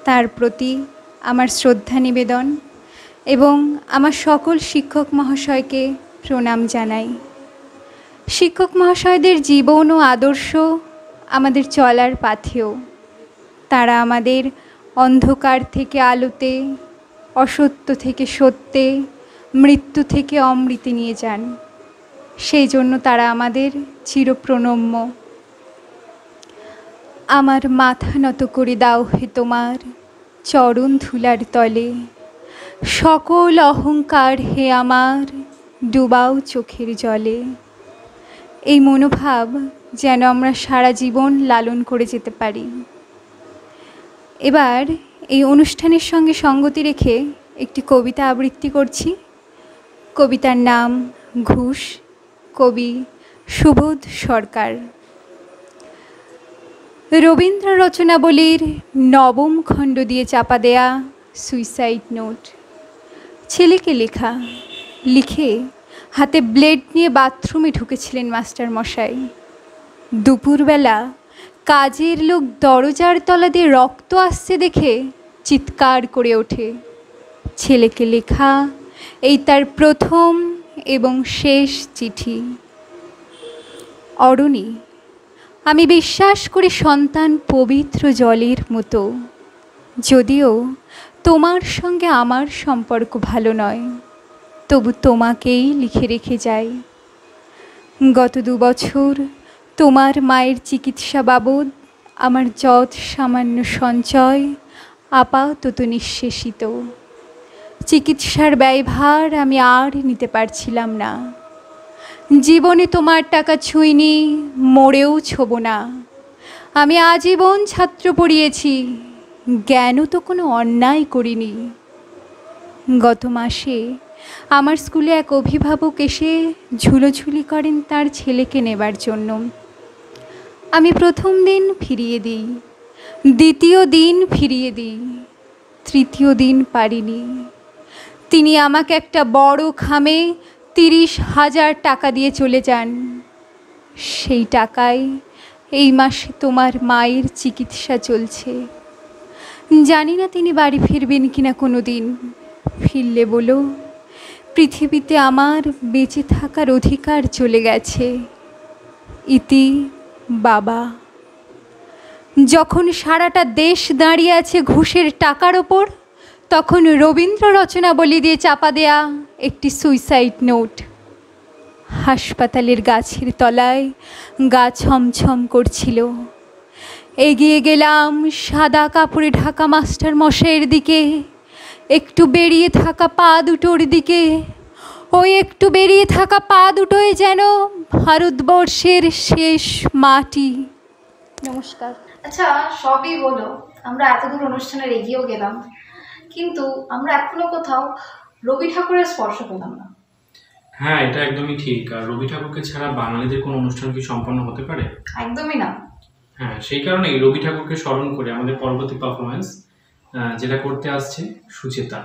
তার প্রতি আমার শ্রদ্ধা নিবেদন এবং আমার সকল শিক্ষক মহাশয়কে প্রণাম জানাই। শিক্ষক মহাশয়দের জীবন ও আদর্শ আমাদের চলার পাথেয়। তারা আমাদের অন্ধকার থেকে আলোতে, অসত্য থেকে সত্যে, মৃত্যু থেকে অমৃতে নিয়ে যান। সেই জন্য তারা আমাদের চিরপ্রণম্য। আমার মাথা নত করে দাও হে তোমার চরণ ধুলার তলে, সকল অহংকার হে আমার ডুবাও চোখের জলে। এই মনোভাব যেন আমরা সারা জীবন লালন করে যেতে পারি। এবার এই অনুষ্ঠানের সঙ্গে সঙ্গতি রেখে একটি কবিতা আবৃত্তি করছি। কবিতার নাম ঘুষ, কবি সুবোধ সরকার। রবীন্দ্র রচনাবলীর নবম খণ্ড দিয়ে চাপা দেয়া সুইসাইড নোট। ছেলেকে লেখা, লিখে হাতে ব্লেড নিয়ে বাথরুমে ঢুকেছিলেন মাস্টার মশাই। দুপুরবেলা কাজের লোক দরজার তলা দিয়ে রক্ত আসছে দেখে চিৎকার করে ওঠে। ছেলেকে লেখা এই তার প্রথম এবং শেষ চিঠি। অরণি, আমি বিশ্বাস করি সন্তান পবিত্র জলের মতো, যদিও তোমার সঙ্গে আমার সম্পর্ক ভালো নয়, তবু তোমাকেই লিখে রেখে যাই। গত 2 বছর তোমার মায়ের চিকিৎসা বাবদ আমার যৎ সামান্য সঞ্চয় আপাতত নিঃশেষিত। চিকিৎসার ব্যয়ভার আমি আর নিতে পারছিলাম না। জীবনে তোমার টাকা ছুঁইনি, মরেও ছোব না। আমি আজীবন ছাত্র পড়িয়েছি, জ্ঞানও তো কোনো অন্যায় করিনি। গত মাসে আমার স্কুলে এক অভিভাবক এসে ঝুলোঝুলি করেন তার ছেলেকে নেবার জন্য। আমি প্রথম দিন ফিরিয়ে দিই, দ্বিতীয় দিন ফিরিয়ে দিই, তৃতীয় দিন পারিনি। তিনি আমাকে একটা বড় খামে 30,000 টাকা দিয়ে চলে যান। সেই টাকায় এই মাসে তোমার মায়ের চিকিৎসা চলছে। জানি না তিনি বাড়ি ফিরবেন কিনা কোনো দিন। ফিরলে বলো, পৃথিবীতে আমার বেঁচে থাকার অধিকার চলে গেছে। ইতি বাবা। যখন সারাটা দেশ দাঁড়িয়ে আছে ঘুষের টাকার ওপর, তখন রবীন্দ্র রচনাবলী দিয়ে চাপা দেয়া একটি সুইসাইড নোট। হাসপাতালের গাছের তলায় গা ছমছম করছিল। এগিয়ে গেলাম সাদা কাপড়ে ঢাকা মাস্টার মশাইয়ের দিকে, একটু বেরিয়ে থাকা পা দুটোর দিকে। ওই একটু বেরিয়ে থাকা পা দুটোই যেন ভারতবর্ষের শেষ মাটি। নমস্কার। আচ্ছা, সবই হলো, আমরা এতদূর অনুষ্ঠানের এগিয়েও গেলাম, কিন্তু আমরা এখনো কোথাও রবি ঠাকুরের স্পর্শ পেলাম না। হ্যাঁ, এটা একদমই ঠিক। আর রবি ঠাকুরকে ছাড়া বাঙালিদের কোনো অনুষ্ঠান কি সম্পন্ন হতে পারে? একদমই না। হ্যাঁ, সেই কারণেই রবি ঠাকুরকে স্মরণ করে আমাদের পরবর্তী পারফরমেন্স যেটা করতে আসছে সুচেতা।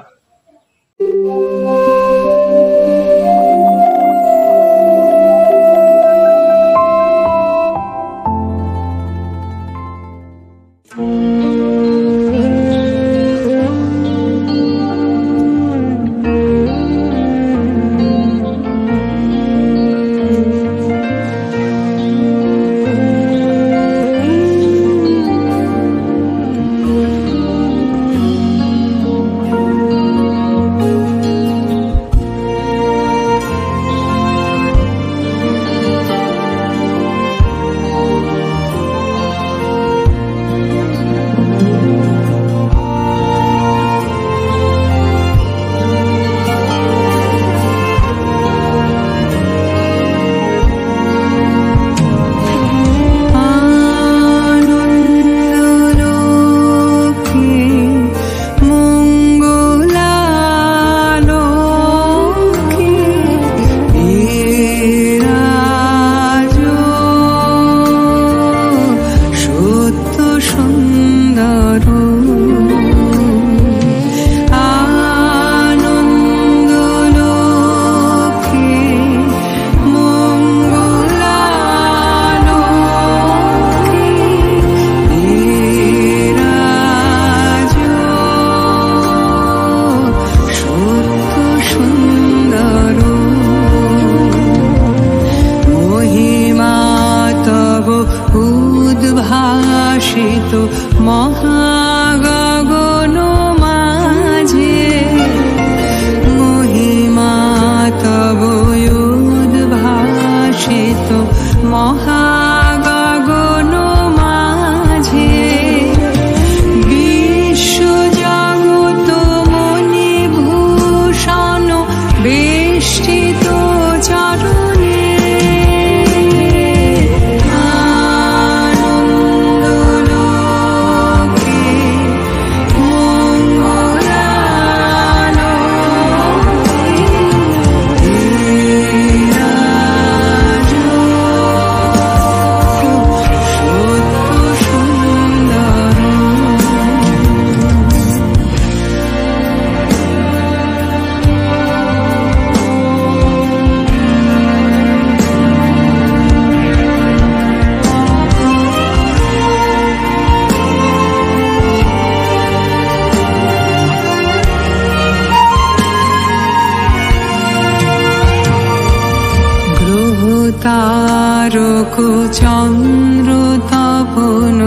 তারক চন্দ্র তপন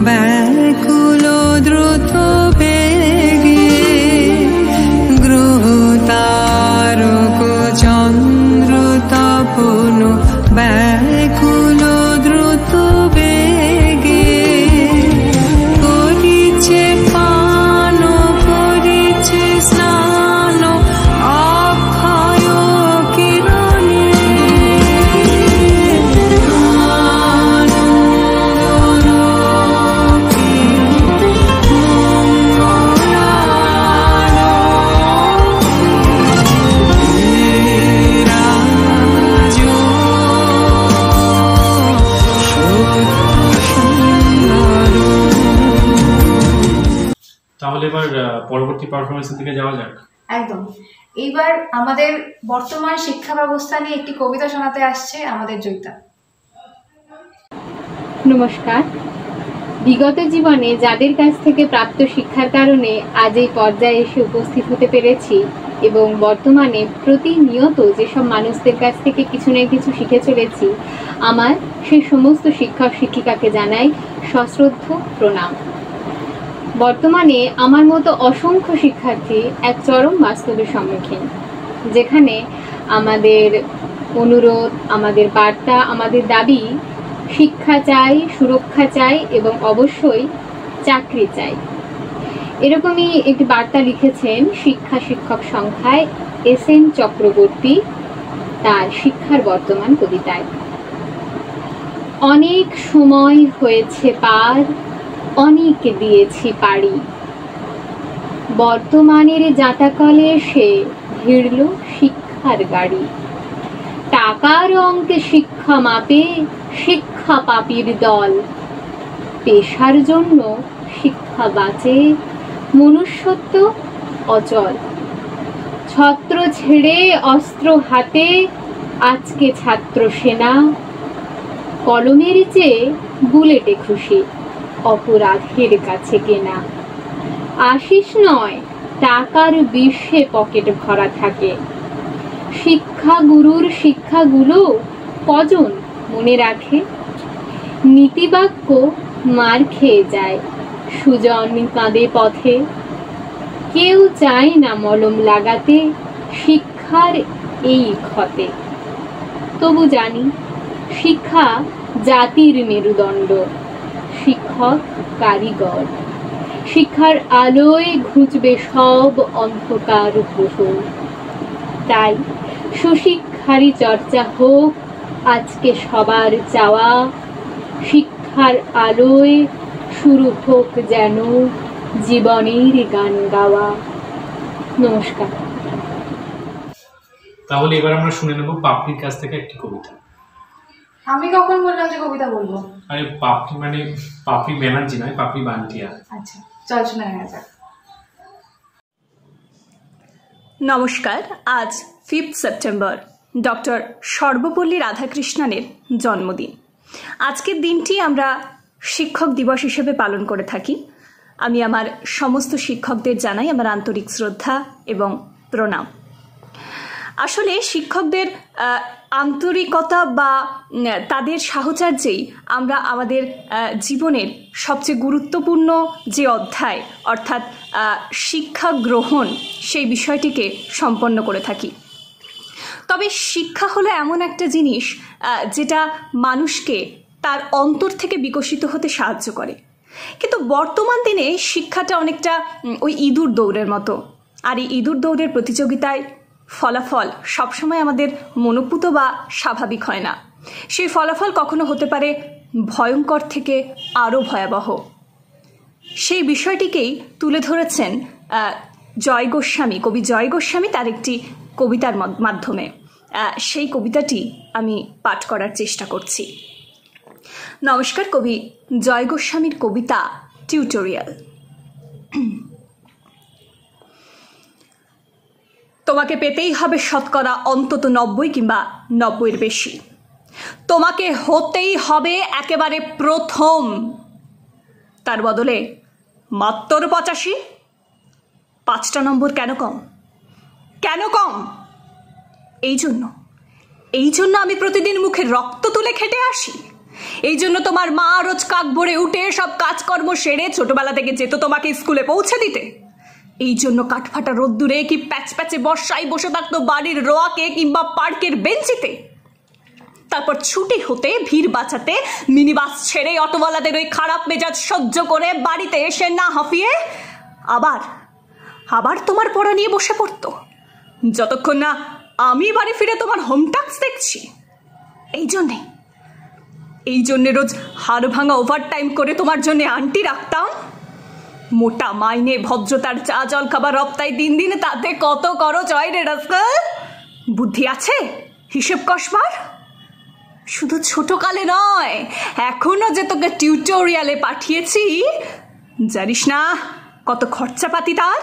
ব্যাকুল দ্রুত বেগে, গ্রহ তারক চন্দ্র তপন ব্যাকুল দ্রুত বেগে, করিছে পান করিছে স্নান অক্ষয় কিরণে, তাহলে এবার পরবর্তী পারফরমেন্সের দিকে যাওয়া যাক। একদম। এইবার আমাদের বর্তমান শিক্ষা ব্যবস্থা নিয়ে একটি কবিতা শোনাতে আসছে আমাদের জয়িতা। নমস্কার। বিগত জীবনে যাদের কাছ থেকে প্রাপ্ত শিক্ষার কারণে আজ এই পর্যায়ে এসে উপস্থিত হতে পেরেছি এবং বর্তমানে প্রতিনিয়ত যেসব মানুষদের কাছ থেকে কিছু না কিছু শিখে চলেছি, আমার সেই সমস্ত শিক্ষক শিক্ষিকাকে জানাই সশ্রদ্ধ প্রণাম। বর্তমানে আমার মতো অসংখ্য শিক্ষার্থী এক চরম বাস্তবের সম্মুখীন, যেখানে আমাদের অনুরোধ, আমাদের বার্তা, আমাদের দাবি শিক্ষা চাই, সুরক্ষা চাই এবং অবশ্যই চাকরি চাই। এরকমই একটি বার্তা লিখেছেন শিক্ষা শিক্ষক সংখ্যায় এস.এন. চক্রবর্তী তার শিক্ষার বর্তমান কবিতায়। অনেক সময় হয়েছে পার, অনেক দিয়েছি পাড়ি, বর্তমানের জাঁতাকলে এসে ভিড়ল শিক্ষার গাড়ি, টাকার অঙ্কে শিক্ষা মাপে শিক্ষা পাপীর দল, পেশার জন্য শিক্ষা বাঁচে মনুষ্যত্ব অচল, ছত্র ছেড়ে অস্ত্র হাতে আজকে ছাত্র সেনা, কলমের চেয়ে বুলেটে খুশি অপরাধের কাছে কেনা, আশিস নয় টাকার বিশ্বে পকেট ভরা থাকে, শিক্ষাগুরুর শিক্ষাগুলো কজন মনে রাখে, নীতিবাক্য মার খেয়ে যায় সুজন কাঁদে পথে, কেউ চায় না মলম লাগাতে শিক্ষার এই ক্ষতে, তবু জানি শিক্ষা জাতির মেরুদণ্ড, শিক্ষক কারিগর, শিক্ষার আলোয় ঘুচবে সব অন্ধকার গ্রহ, তাই সুশিক্ষারই চর্চা হোক আজকে সবার চাওয়া, শিক্ষার আলোয় শুরু হোক যেন জীবনের গান গাওয়া। নমস্কার। তাহলে এবার আমরা শুনে নেব পাপড়ির কাছ থেকে একটি কবিতা। আমি কখন বললাম যে কবিতা বলবো? আরে পাপড়ি মানে পাপড়ি ব্যানার্জি নয়, পাপড়ি বান্টিয়া। আচ্ছা, চল শোনা যাক। নমস্কার। আজ 5 সেপ্টেম্বর ডক্টর সর্বপল্লী রাধাকৃষ্ণনের জন্মদিন। আজকের দিনটি আমরা শিক্ষক দিবস হিসেবে পালন করে থাকি। আমি আমার সমস্ত শিক্ষকদের জানাই আমার আন্তরিক শ্রদ্ধা এবং প্রণাম। আসলে শিক্ষকদের আন্তরিকতা বা তাদের সাহচর্যেই আমরা আমাদের জীবনের সবচেয়ে গুরুত্বপূর্ণ যে অধ্যায় অর্থাৎ শিক্ষা গ্রহণ সেই বিষয়টিকে সম্পন্ন করে থাকি। তবে শিক্ষা হলো এমন একটা জিনিস যেটা মানুষকে তার অন্তর থেকে বিকশিত হতে সাহায্য করে, কিন্তু বর্তমান দিনে শিক্ষাটা অনেকটা ওই ইঁদুর দৌড়ের মতো। আর এই ইঁদুর দৌড়ের প্রতিযোগিতায় ফলাফল সবসময় আমাদের মনোপুত বা স্বাভাবিক হয় না। সেই ফলাফল কখনো হতে পারে ভয়ঙ্কর থেকে আরও ভয়াবহ। সেই বিষয়টিকেই তুলে ধরেছেন জয় গোস্বামী, কবি জয় গোস্বামী তার একটি কবিতার মাধ্যমে। সেই কবিতাটি আমি পাঠ করার চেষ্টা করছি। নমস্কার। কবি জয় গোস্বামীর কবিতা টিউটোরিয়াল। তোমাকে পেতেই হবে শতকরা অন্তত 90 কিংবা 90-এর বেশি। তোমাকে হতেই হবে একেবারে প্রথম। তার বদলে মাত্র 85। 5টা নম্বর কেন কম? কেন কম? এই জন্য আমি প্রতিদিন মুখে রক্ত তুলে স্কুলে খেটে আসি। এই জন্য তোমার মা রোজ কাক ভরে উঠে সব কাজকর্ম সেরে ছোটবেলা থেকে যেত তোমাকে স্কুলে পৌঁছে দিতে। এই জন্য কাঠফাটা রোদ্দুরে কি প্যাচ প্যাচে বর্ষায় বসে থাকতো বাড়ির রোয়াকে কিংবা পার্কের বেঞ্চিতে। তারপর ছুটি হতে ভিড় বাঁচাতে মিনিবাস ছেড়ে অটোওয়ালাদের ওই খারাপ মেজাজ সহ্য করে বাড়িতে এসে না হাঁফিয়ে আবার আবার তোমার পড়া নিয়ে বসে পড়তো, যতক্ষণ না আমি বাড়ি ফিরে তোমার হোম টাস্ক দেখছি। এই জন্যে রোজ হাড় ভাঙা ওভারটাইম করে তোমার জন্য আন্টি রাখতাম। মোটা মাইনে ভদ্রতার চা জল খাবার রপ্তায় দিন দিন, তাতে কত খরচ হয় রে রাস্কাল। বুদ্ধি আছে হিসেব কষবার? শুধু ছোটকালে নয়, এখনো যে তোকে টিউটোরিয়ালে পাঠিয়েছি, জানিস না কত খরচাপাতি তার?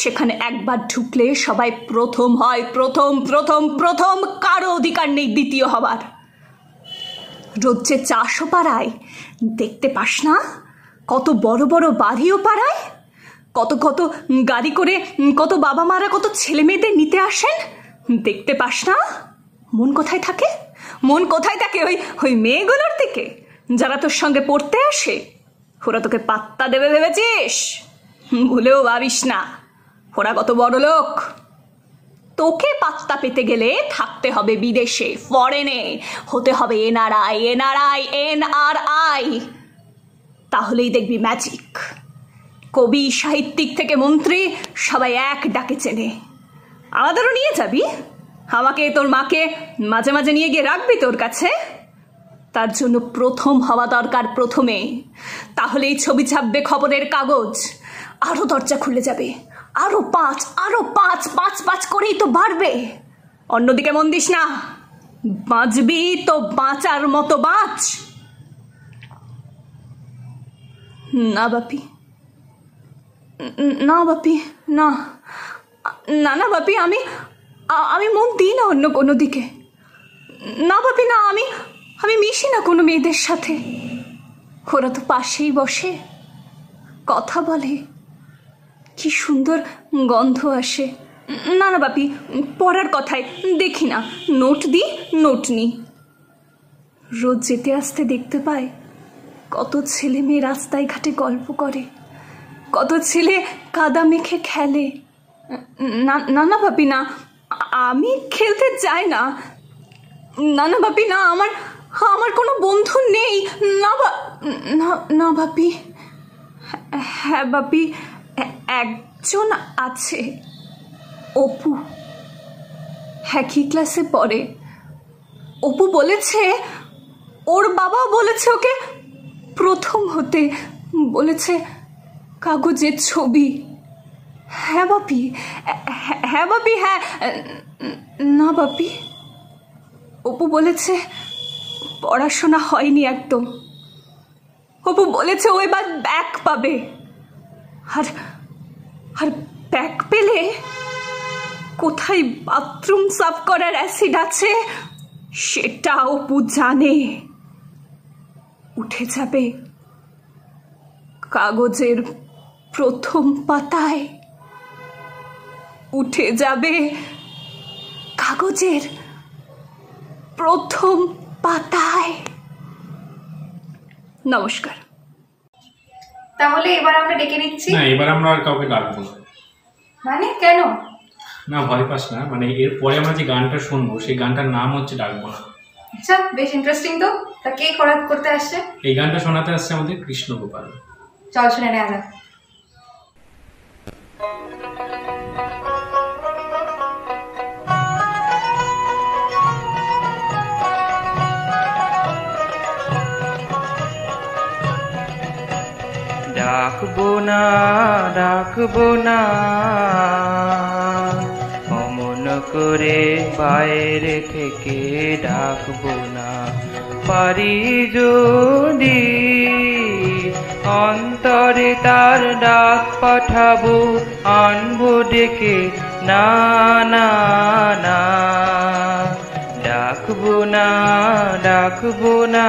সেখানে একবার ঢুকলে সবাই প্রথম হয়, প্রথম প্রথম প্রথম, কারো অধিকার নেই দ্বিতীয় হবার। রোজ যে চাষও পাড়ায়, দেখতে পাস না কত বড় বড় বাড়িও পাড়ায়, কত কত গাড়ি করে কত বাবা মারা কত ছেলে মেয়েদের নিতে আসেন, দেখতে পাস না? মন কোথায় থাকে? মন কোথায় থাকে ওই মেয়েগুলোর দিকে যারা তোর সঙ্গে পড়তে আসে? ওরা তোকে পাত্তা দেবে ভেবেছিস? ভুলেও ভাবিস না, ওরা কত বড় লোক। তোকে পাত্তা পেতে গেলে থাকতে হবে বিদেশে, ফরেনে, হতে হবে NRI, তাহলেই দেখবি ম্যাজিক। কবি সাহিত্যিক থেকে মন্ত্রী সবাই এক ডাকে চেনে। আমাদেরও নিয়ে যাবি, আমাকে তোর মাকে মাঝে মাঝে নিয়ে গিয়ে রাখবি তোর কাছে। তার জন্য প্রথম হওয়া দরকার প্রথমে, তাহলেই ছবি ছাপবে খবরের কাগজ, আরো দরজা খুলে যাবে, আরো পাঁচ করেই তো বাড়বে। অন্যদিকে মন দিস না, বাঁচবি তো বাঁচার মতো বাঁচ। না বাপি, না বাপি, না না না বাপি, আমি মন দিই না অন্য কোনো দিকে। না বাপি না, আমি মিশি না কোনো মেয়েদের সাথে। ওরা তো পাশেই বসে, কথা বলে, কি সুন্দর গন্ধ আসে। না না বাপি, পড়ার কথায় দেখি না, নোট নি। রোজ যেতে আসতে দেখতে পাই কত ছেলে মেয়ে রাস্তায় ঘাটে গল্প করে, কত ছেলে কাদা মেখে খেলে। না না বাপি না, আমি খেলতে চাই না। না না বাপি না, আমার কোনো বন্ধু নেই। না বাপি। হ্যাঁ বাপি, একজন আছে, অপু, একই ক্লাসে পড়ে। অপু বলেছে ওর বাবা বলেছে ওকে প্রথম হতে, বলেছে কাগজের ছবি। হ্যাঁ বাপি, হ্যাঁ বাপি, হ্যাঁ। না বাপি, অপু বলেছে পড়াশোনা হয়নি একদম। অপু বলেছে ও এবার ব্যাক পাবে, আর ব্যাক পেলে কোথায় বাথরুম সাফ করার অ্যাসিড আছে সেটা অপু জানে। উঠে যাবে কাগজের প্রথম পাতায়, উঠে যাবে কাগজের প্রথম পাতায়। নমস্কার। তাহলে এবার আমরা ডেকে নিচ্ছি। না, এবার আমরা আর কাউকে ডাকবো না। মানে কেন? না, ভয় পাস না, মানে এরপরে আমরা যে গানটা শুনবো সেই গানটার নাম হচ্ছে ডাকবো না। আচ্ছা, বেশ ইন্টারেস্টিং তো। তা কে করতে আসছে? এই গানটা শোনাতে আসছে আমাদের কৃষ্ণগোপাল। চল শুনে নেওয়া যাক। ডাকবো না অমন করে বাইরে থেকে ডাকবো না, পারি যদি অন্তরে তার ডাক পাঠাবো, আনবো ডেকে, না না না। ডাকবো না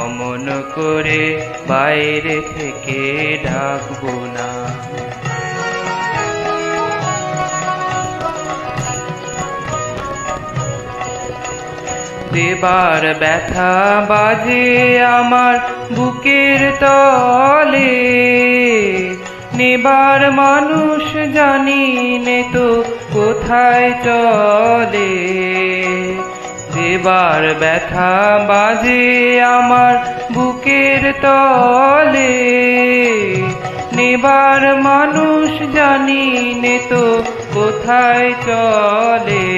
অমন করে বাইরে থেকে ডাকবো না। দেবার ব্যথা বাজে আমার বুকের তলে, নেবার মানুষ জানি নে তো কোথায় চলে। দেবার ব্যথা বাজে আমার বুকের তলে, নেবার মানুষ জানি নে তো কোথায় চলে।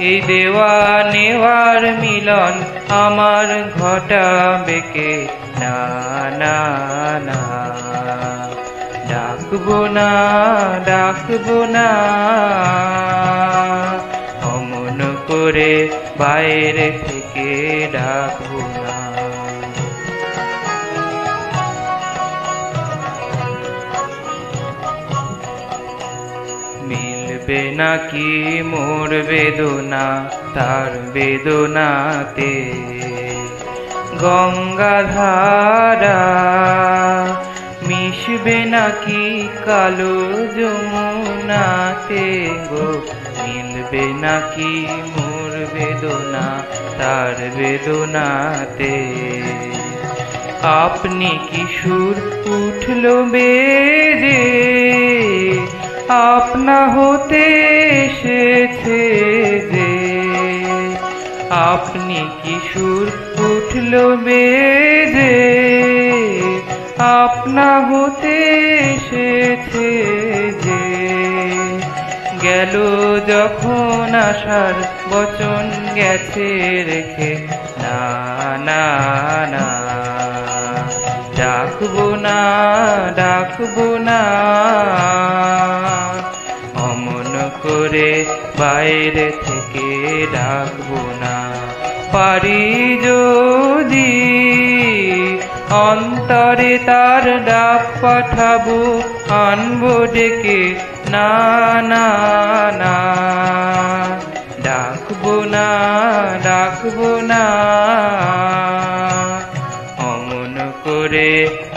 এই দেওয়া নেওয়ার মিলন আমার ঘটাবে কে? না না না, ডাকবো না ডাকবো না, অমন করে বাইরে থেকে ডাকবো না। মিলবে নাকি মোর বেদনা তার বেদনাতে? গঙ্গাধারা মিশবে নাকি কালো যমুনাতে গো? মিলবে নাকি মোর বেদনা তার বেদনাতে? আপনি কি সুর উঠলো বেজে, আপনা হতে এসেছে যে? আপনি কি সুর উঠলো বেজে, আপনা হতে এসেছে যে? গেল যখন আসার বচন গেছে রেখে, না না না, ডাকবো না ডাকবো না, অমন করে বাইরে থেকে ডাকবো না। পারি যদি অন্তরে তার ডাক পাঠাবো, আনবো ডেকে, না না না, ডাকবো না ডাকবো না, অমন করে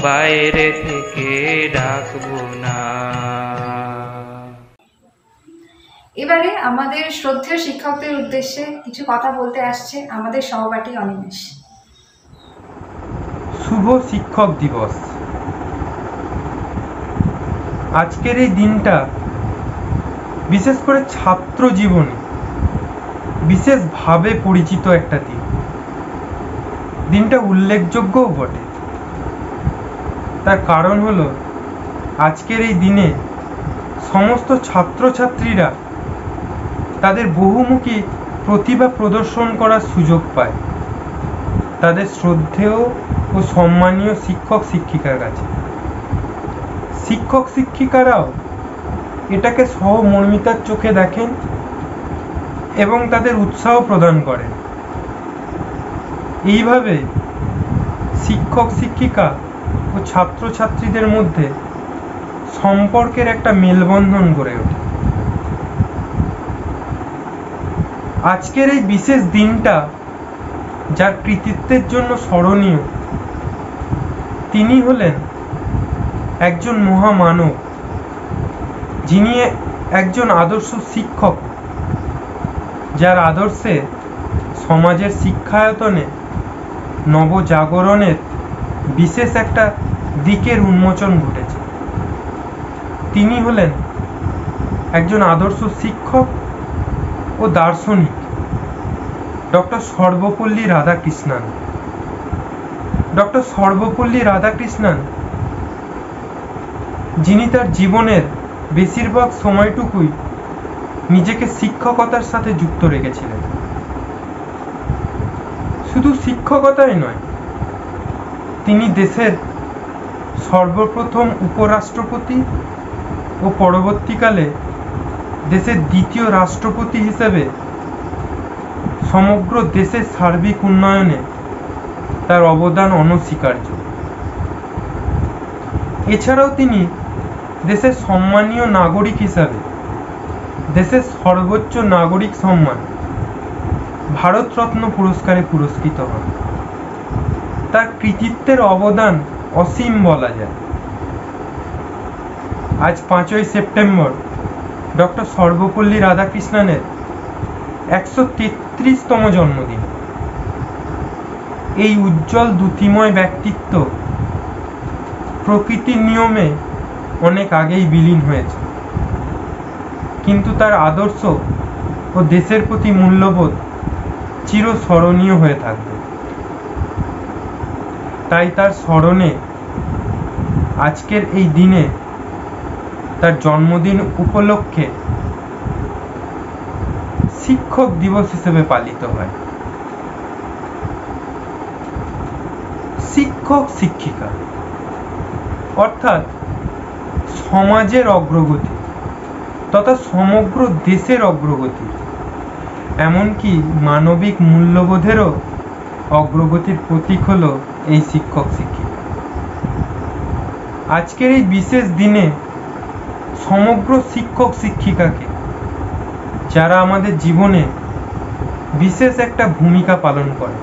বাইরে থেকে ডাকবো না। এবারে আমাদের শ্রদ্ধেয় শিক্ষকদের উদ্দেশ্যে কিছু কথা বলতে আসছে আমাদের সহপাঠী অনিমেষ। শুভ শিক্ষক দিবস। আজকের এই দিনটা বিশেষ করে ছাত্র জীবনে বিশেষভাবে পরিচিত একটা দিন। দিনটা উল্লেখযোগ্যও বটে। তার কারণ হলো আজকের এই দিনে সমস্ত ছাত্রছাত্রীরা তাদের বহুমুখী প্রতিভা প্রদর্শন করার সুযোগ পায় তাদের শ্রদ্ধেয় ও সম্মানীয় শিক্ষক শিক্ষিকার কাছে। শিক্ষক শিক্ষিকারাও এটাকে সহমর্মিতার চোখে দেখেন এবং তাদের উৎসাহ প্রদান করেন। এইভাবে শিক্ষক শিক্ষিকা ও ছাত্রছাত্রীদের মধ্যে সম্পর্কের একটা মেলবন্ধন গড়ে ওঠে। আজকের এই বিশেষ দিনটা যার কৃতিত্বের জন্য স্মরণীয়, তিনি হলেন একজন মহামানব, যিনি একজন আদর্শ শিক্ষক, যার আদর্শে সমাজের শিক্ষায়তনে নবজাগরণের বিশেষ একটা দিকের উন্মোচন ঘটেছে। তিনি হলেন একজন আদর্শ শিক্ষক ও দার্শনিক ডক্টর সর্বপল্লী রাধাকৃষ্ণন। ডক্টর সর্বপল্লী রাধাকৃষ্ণন, যিনি তার জীবনের বেশিরভাগ সময়টুকুই নিজেকে শিক্ষকতার সাথে যুক্ত রেখেছিলেন। শুধু শিক্ষকতাই নয়, তিনি দেশের সর্বপ্রথম উপরাষ্ট্রপতি ও পরবর্তীকালে দেশের দ্বিতীয় রাষ্ট্রপতি হিসেবে সমগ্র দেশের সার্বিক উন্নয়নে তার অবদান অনস্বীকার্য। এছাড়াও তিনি দেশের সম্মানীয় নাগরিক হিসাবে দেশের সর্বোচ্চ নাগরিক সম্মান ভারতরত্ন পুরস্কারে পুরস্কৃত হন। তার কৃতিত্বের অবদান অসীম বলা যায়। আজ 5ই সেপ্টেম্বর ডক্টর সর্বপল্লী রাধাকৃষ্ণনের 133তম জন্মদিন। এই উজ্জ্বল দ্যুতিময় ব্যক্তিত্ব প্রকৃতির নিয়মে অনেক আগেই বিলীন হয়েছে, কিন্তু তার আদর্শ ও দেশের প্রতি মূল্যবোধ চিরস্মরণীয় হয়ে থাকবে। তাই তার স্মরণে আজকের এই দিনে তার জন্মদিন উপলক্ষে শিক্ষক দিবস হিসেবে পালিত হয়। শিক্ষক শিক্ষিকা অর্থাৎ সমাজের অগ্রগতি তথা সমগ্র দেশের অগ্রগতি, এমনকি মানবিক মূল্যবোধেরও অগ্রগতির প্রতীক হল এই শিক্ষক শিক্ষিকা। আজকের এই বিশেষ দিনে সমগ্র শিক্ষক শিক্ষিকাকে, যারা আমাদের জীবনে বিশেষ একটা ভূমিকা পালন করে,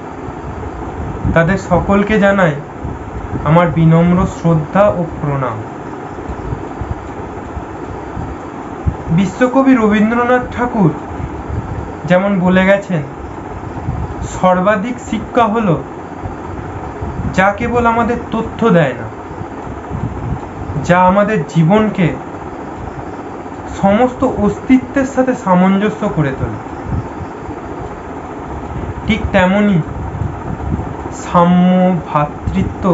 তাদের সকলকে জানাই আমার বিনম্র শ্রদ্ধা ও প্রণাম। বিশ্বকবি রবীন্দ্রনাথ ঠাকুর যেমন বলে গেছেন, সর্বাধিক শিক্ষা হলো যা কেবল আমাদের তথ্য দেয় না, যা আমাদের জীবনকে সমস্ত অস্তিত্বের সাথে সামঞ্জস্য করে তোলে। ঠিক তেমনি সাম্য, ভ্রাতৃত্ব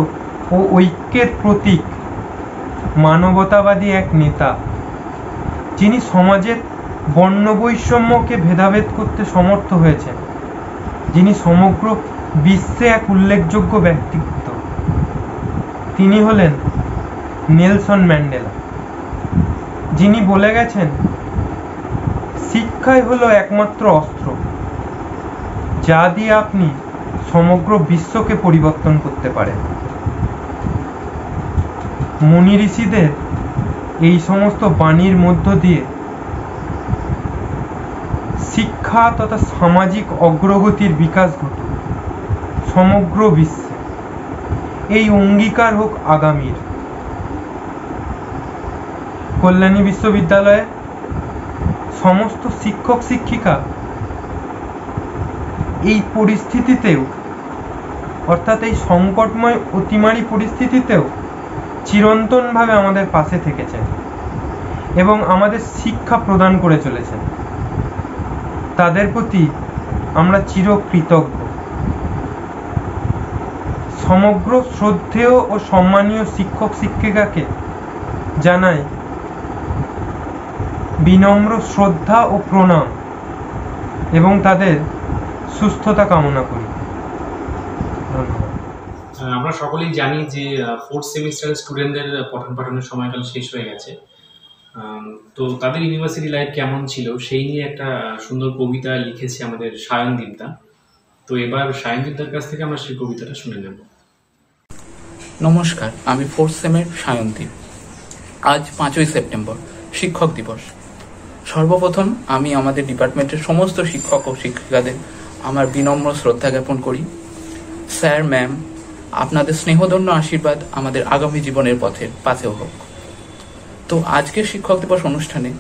ও ঐক্যের প্রতীক মানবতাবাদী এক নেতা, যিনি সমাজের বর্ণ বৈষম্যকে ভেদাভেদ করতে সমর্থ হয়েছেন, যিনি সমগ্র বিশ্বে এক উল্লেখযোগ্য ব্যক্তিত্ব, তিনি হলেন নেলসন ম্যান্ডেলা, যিনি বলে গেছেন, শিক্ষাই হলো একমাত্র অস্ত্র যা দিয়ে আপনি সমগ্র বিশ্বকে পরিবর্তন করতে পারেন। মুনি ঋষিদের এই সমস্ত বাণীর মধ্য দিয়ে শিক্ষা তথা সামাজিক অগ্রগতির বিকাশ ঘটুক সমগ্র বিশ্বে, এই অঙ্গীকার হোক আগামীর। কল্যাণী বিশ্ববিদ্যালয়ে সমস্ত শিক্ষক শিক্ষিকা এই পরিস্থিতিতেও, অর্থাৎ এই সংকটময় অতিমারী পরিস্থিতিতেও চিরন্তনভাবে আমাদের পাশে থেকেছেন এবং আমাদের শিক্ষা প্রদান করে চলেছেন। তাদের প্রতি আমরা চিরকৃতজ্ঞ। সমগ্র শ্রদ্ধেয় ও সম্মানীয় শিক্ষক শিক্ষিকাকে জানাই বিনম্র শ্রদ্ধা ও প্রণাম এবং তাদের সুস্থতা কামনা করি। ধন্যবাদ। আমরা সকলেই জানি যে 4th সেমিস্টারের স্টুডেন্টদের পঠন পাঠনের সময়কাল শেষ হয়ে গেছে, তো তাদের ইউনিভার্সিটি লাইফ কেমন ছিল সেই নিয়ে একটা সুন্দর কবিতা লিখেছে আমাদের সায়নদীপদা। তো এবার সায়নদীপদার কাছ থেকে আমরা সেই কবিতাটা শুনে নেব। নমস্কার, আমি 4th সেমের সায়নদীপ। আজ 5ই সেপ্টেম্বর, শিক্ষক দিবস। সর্বপ্রথম আমি আমাদের ডিপার্টমেন্টের সমস্ত শিক্ষক ও শিক্ষিকাদের আমার বিনম্র শ্রদ্ধা জ্ঞাপন করি। স্যার, ম্যাম, আপনাদের স্নেহধন্য আশীর্বাদ আমাদের আগামী জীবনের পথের পাথেয় হোক। তো আজকের শিক্ষক দিবস অনুষ্ঠানে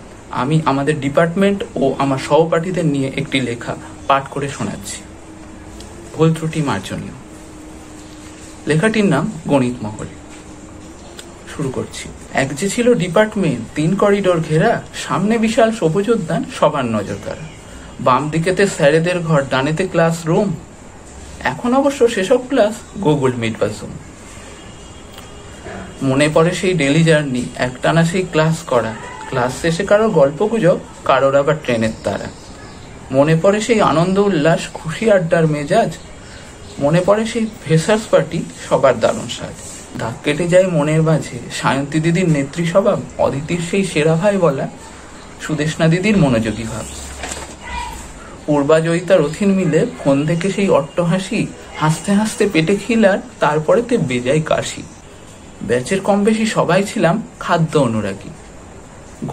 আমি আমাদের ডিপার্টমেন্ট ও আমার সহপাঠীদের নিয়ে একটি লেখা পাঠ করে শোনাচ্ছি। ভুল ত্রুটি মার্জনীয়। লেখাটির নাম গণিত মহল। শুরু করছি। এক যে ছিল ডিপার্টমেন্ট, 3 করিডোর ঘেরা, সামনে বিশাল সবুজ উদ্যান, সবার নজর কাড়া, বাম দিকেতে স্যারেদের ঘর, ডানেতে ক্লাসরুম। এখন অবশ্য সেসব ক্লাস গুগল মিট বা জুম। মনে পড়ে সেই ডেলি জার্নি, একটানা সেই ক্লাস করা, ক্লাস শেষে কারোর গল্প গুজব, কারোর আবার ট্রেনের তারা। মনে পড়ে সেই আনন্দ উল্লাস, খুশি আড্ডার মেজাজ। মনে পড়ে সেই ফ্রেশার্স পার্টি, সবার দারুণ সাজ। দাগ কেটে যায় মনের মাঝে সায়ন্তী দিদির নেত্রী স্বভাব, অদিতির সেই সেরা ভাই বলা, সুদেষ্ণা দিদির মনোযোগী ভাব। পূর্বা জয়িতা রথিন মিলে ফোন থেকে সেই অট্টহাসি, হাসতে হাসতে পেটে খিলার, তারপরে তে বেজায় কাশি। ব্যাচের কম বেশি সবাই ছিলাম খাদ্য অনুরাগী,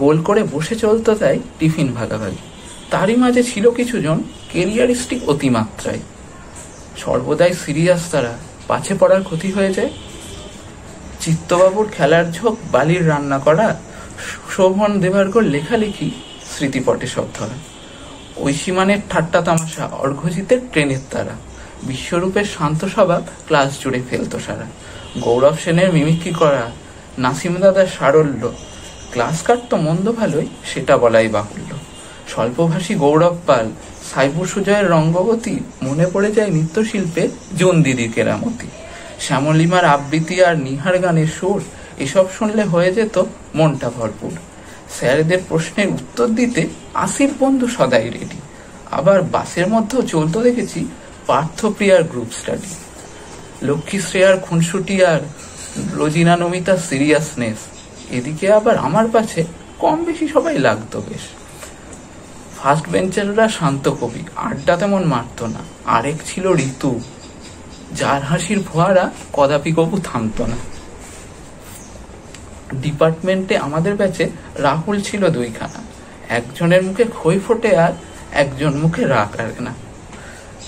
গোল করে বসে চলতো তাই টিফিন ভাগাভাগি। তারই মাঝে ছিল কিছু জন কেরিয়ারিস্টিক অতিমাত্রায়, সর্বদাই সিরিয়াস তারা, পাছে পড়ার ক্ষতি হয়ে যায়। চিত্তবাবুর খেলার ঝোঁক, বালির রান্না করা, শোভন দেবার্গর লেখালেখি, স্মৃতিপটে সব ধরা। ঐশীমানের ঠাট্টা তামাশা, অর্ঘ্যজিতের ট্রেনের তারা, বিশ্বরূপের শান্ত স্বভাব ক্লাস জুড়ে ফেলতো সারা। গৌরব সেনের মিমিক্রি করা, নাসিম দাদার সারল্য, ক্লাস কাটতো মন্দ ভালোই সেটা বলাই বাহুল্য। স্বল্পভাষী গৌরব পাল, সাইবুর সুজয়ের রঙ্গবতী, মনে পড়ে যায় নৃত্যশিল্পে জুন দিদির কেরামতি। শ্যামলিমার আবৃত্তি আর নিহার গানের সুর, এসব শুনলে হয়ে যেত মনটা ভরপুর। স্যারদের প্রশ্নের উত্তর দিতে আসিফ বন্ধু সদাই রেডি। আবার বাসের মধ্যেও চলতো দেখেছি পার্থপ্রিয়ার গ্রুপ স্টাডি। লক্ষ্মী শ্রেয়ার খুনসুটি আর রোজিনা নমিতার সিরিয়াসনেস, এদিকে আবার আমার পাশে কম বেশি সবাই লাগতো বেশ। ফার্স্ট বেঞ্চাররা শান্ত কবি, আড্ডা তেমন মারত না। আরেক ছিল ঋতু, যার হাসির ফোয়ারা কদাপি কবু থামত না। ডিপার্টমেন্টে আমাদের ব্যাচে রাহুল ছিল দুইখানা, একজনের মুখে খই ফোটে আর একজন মুখে রাগ আর না।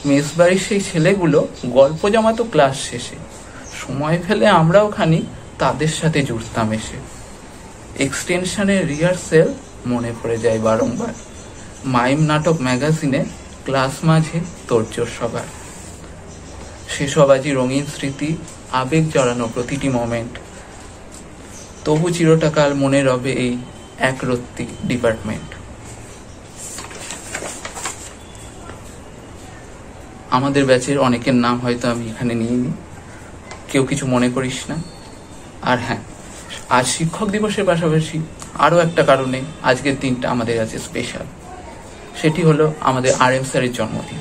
মেসবাড়ির সেই ছেলেগুলো গল্প জমাতো ক্লাস শেষে, সময় ফেলে আমরাও খানি তাদের সাথে জুড়তাম এসে। এক্সটেনশনের রিহার্সেল মনে পড়ে যায় বারংবার, মাইম নাটক ম্যাগাজিনে ক্লাস মাঝে তোড়জোড় সবার। সেসব আজই রঙিন স্মৃতি, আবেগ জড়ানো প্রতিটি মোমেন্ট। তবু চিরটাকাল মনে রবে এই একরত্তি ডিপার্টমেন্ট। আমাদের ব্যাচের অনেকের নাম হয়তো আমি এখানে নিইনি, কেউ কিছু মনে করিস না। আর হ্যাঁ, আজ শিক্ষক দিবসের পাশাপাশি আরও একটা কারণে আজকের দিনটা আমাদের কাছে স্পেশাল। সেটি হলো আমাদের RM স্যারের জন্মদিন।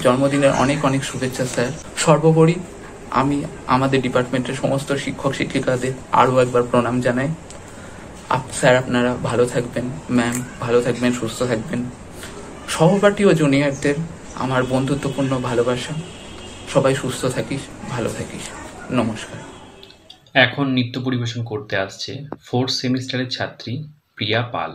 জন্মদিনের অনেক অনেক শুভেচ্ছা স্যার। সর্বোপরি আমি আমাদের ডিপার্টমেন্টের সমস্ত শিক্ষক শিক্ষিকাদের আরও একবার প্রণাম জানাই। স্যার আপনারা ভালো থাকবেন, ম্যাম ভালো থাকবেন, সুস্থ থাকবেন। সহপাঠী ও জুনিয়রদের আমার বন্ধুত্বপূর্ণ ভালোবাসা। সবাই সুস্থ থাকিস, ভালো থাকিস। নমস্কার। এখন নৃত্য পরিবেশন করতে আসছে 4th সেমিস্টারের ছাত্রী প্রিয়া পাল।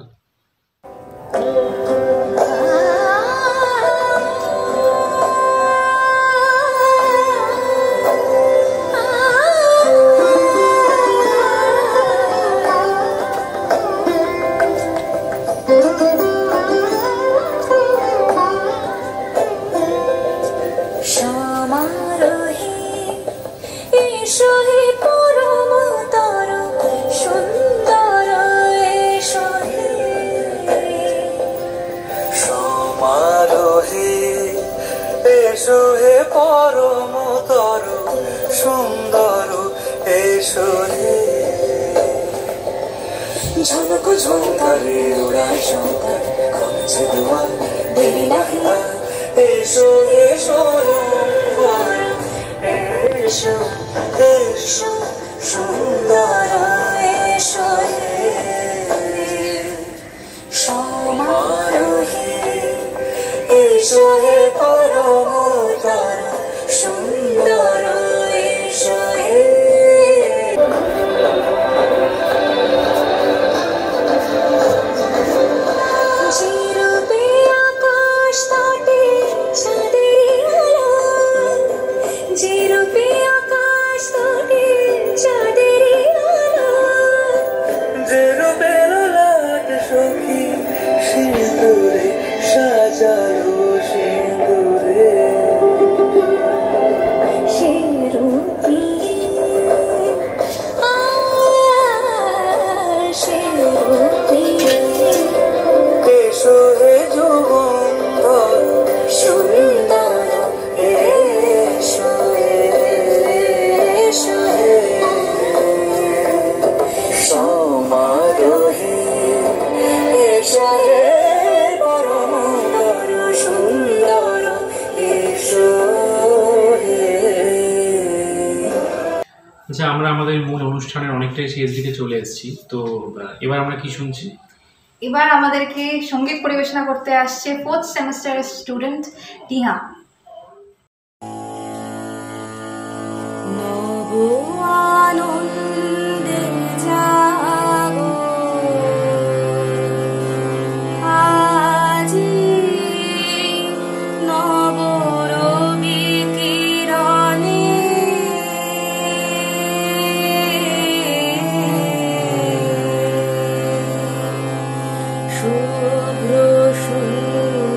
ঝনক ঝঙ্কারে উড়ায় শঙ্কর কমছে দুয়ার দেরি নাহি এসো এসো এসো এসো সুন্দর এসো সমারোহে এসো হে পরমতর সুন্দর এসো আচ্ছা, আমরা আমাদের মূল অনুষ্ঠানের অনেকটাই শেষ দিকে চলে এসেছি, তো এবার আমরা কি শুনছি? এবার আমাদেরকে সঙ্গীত পরিবেশনা করতে আসছে 4th সেমিস্টারের স্টুডেন্ট টিহা। শুভ্র সুন্দর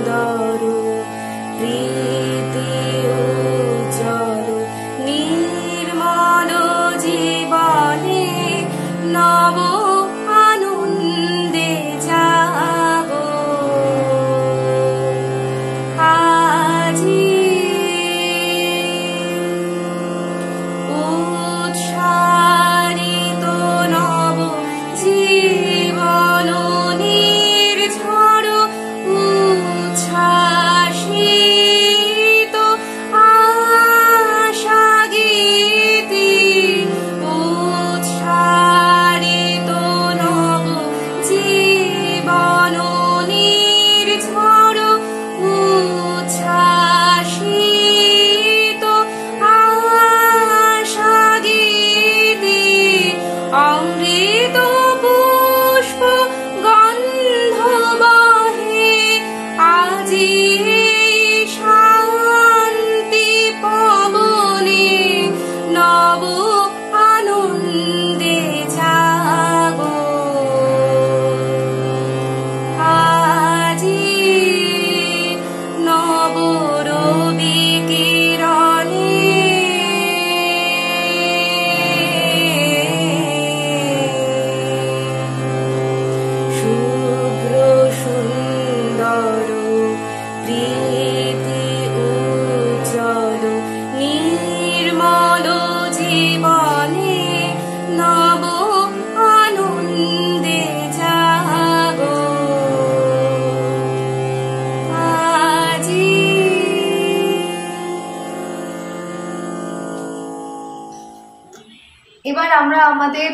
আমরা আমাদের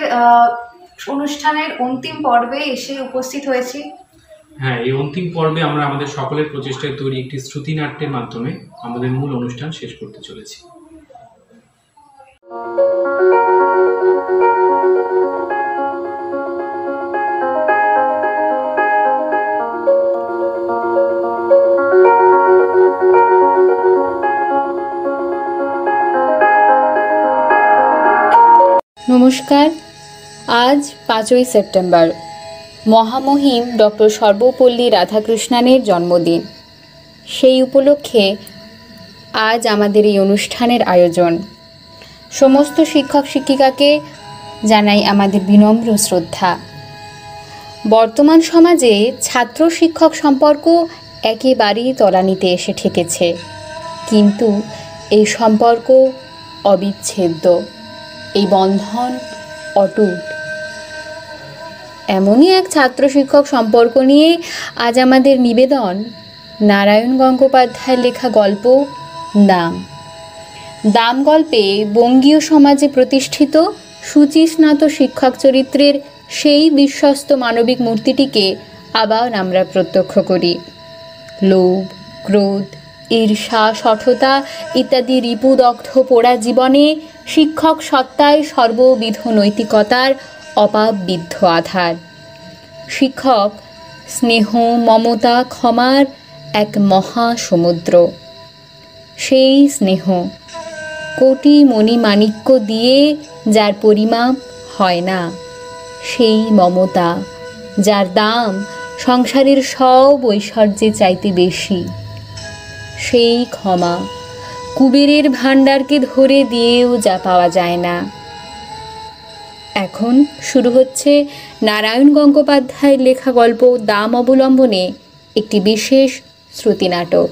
অনুষ্ঠানের অন্তিম পর্বে এসে উপস্থিত হয়েছি। হ্যাঁ, এই অন্তিম পর্বে আমরা আমাদের সকলের প্রচেষ্টায় তৈরি একটি শ্রুতিনাট্যের মাধ্যমে আমাদের মূল অনুষ্ঠান শেষ করতে চলেছি। নমস্কার। আজ 5ই সেপ্টেম্বর মহামহিম ডক্টর সর্বপল্লী রাধাকৃষ্ণানের জন্মদিন। সেই উপলক্ষে আজ আমাদের এই অনুষ্ঠানের আয়োজন। সমস্ত শিক্ষক শিক্ষিকাকে জানাই আমাদের বিনম্র শ্রদ্ধা। বর্তমান সমাজে ছাত্র শিক্ষক সম্পর্ক একেবারেই তলানিতে এসে ঠেকেছে, কিন্তু এই সম্পর্ক অবিচ্ছেদ্য, এই বন্ধন অটুট। এমনই এক ছাত্র শিক্ষক সম্পর্ক নিয়ে আজ আমাদের নিবেদন নারায়ণ গঙ্গোপাধ্যায়ের লেখা গল্প দাম। দাম গল্পে বঙ্গীয় সমাজে প্রতিষ্ঠিত শুচিস্নাত শিক্ষক চরিত্রের সেই বিশ্বস্ত মানবিক মূর্তিটিকে আবার আমরা প্রত্যক্ষ করি। লোভ, ক্রোধ, ঈর্ষা, শঠতা ইত্যাদি রিপুদগ্ধ পোড়া জীবনে শিক্ষক সত্তায় সর্ববিধ নৈতিকতার অপাববিদ্ধ আধার। শিক্ষক স্নেহ, মমতা, ক্ষমার এক মহা সমুদ্র। সেই স্নেহ কোটি মণিমাণিক্য দিয়ে যার পরিমাপ হয় না, সেই মমতা যার দাম সংসারের সব ঐশ্বর্যের চাইতে বেশি, সেই ক্ষমা কুবেরের ভাণ্ডারকে ধরে দিয়েও যা পাওয়া যায় না। এখন শুরু হচ্ছে নারায়ণ গঙ্গোপাধ্যায়ের লেখা গল্প দাম অবলম্বনে একটি বিশেষ শ্রুতি নাটক।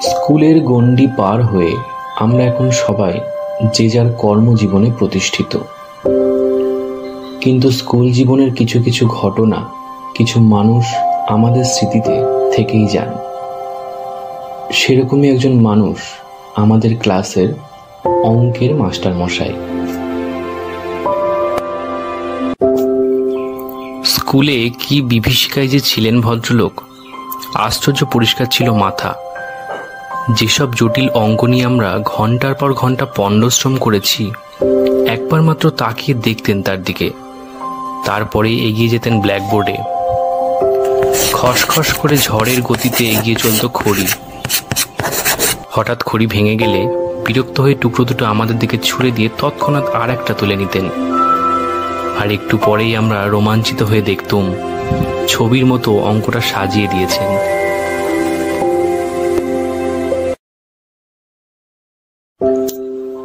স্কুলের গণ্ডি পার হয়ে আমরা এখন সবাই যে যার কর্মজীবনে প্রতিষ্ঠিত, কিন্তু স্কুল জীবনের কিছু কিছু ঘটনা, কিছু মানুষ আমাদের স্মৃতিতে থেকেই যান। সেরকমই একজন মানুষ আমাদের ক্লাসের অঙ্কের মাস্টার মশাই। স্কুলে কি বিভীষিকায় যে ছিলেন ভদ্রলোক! আশ্চর্য পরিষ্কার ছিল মাথা। যেসব জটিল অঙ্ক নিয়ে আমরা ঘন্টার পর ঘন্টা পণ্ডশ্রম করেছি, একবার মাত্র তাকিয়ে দেখতেন তার দিকে, তারপরে এগিয়ে যেতেন ব্ল্যাকবোর্ডে। খসখস করে ঝড়ের গতিতে এগিয়ে চলত খড়ি। হঠাৎ খড়ি ভেঙে গেলে বিরক্ত হয়ে টুকরো দুটো আমাদের দিকে ছুঁড়ে দিয়ে তৎক্ষণাৎ আর একটা তুলে নিতেন। আর একটু পরেই আমরা রোমাঞ্চিত হয়ে দেখতুম ছবির মতো অঙ্কটা সাজিয়ে দিয়েছেন।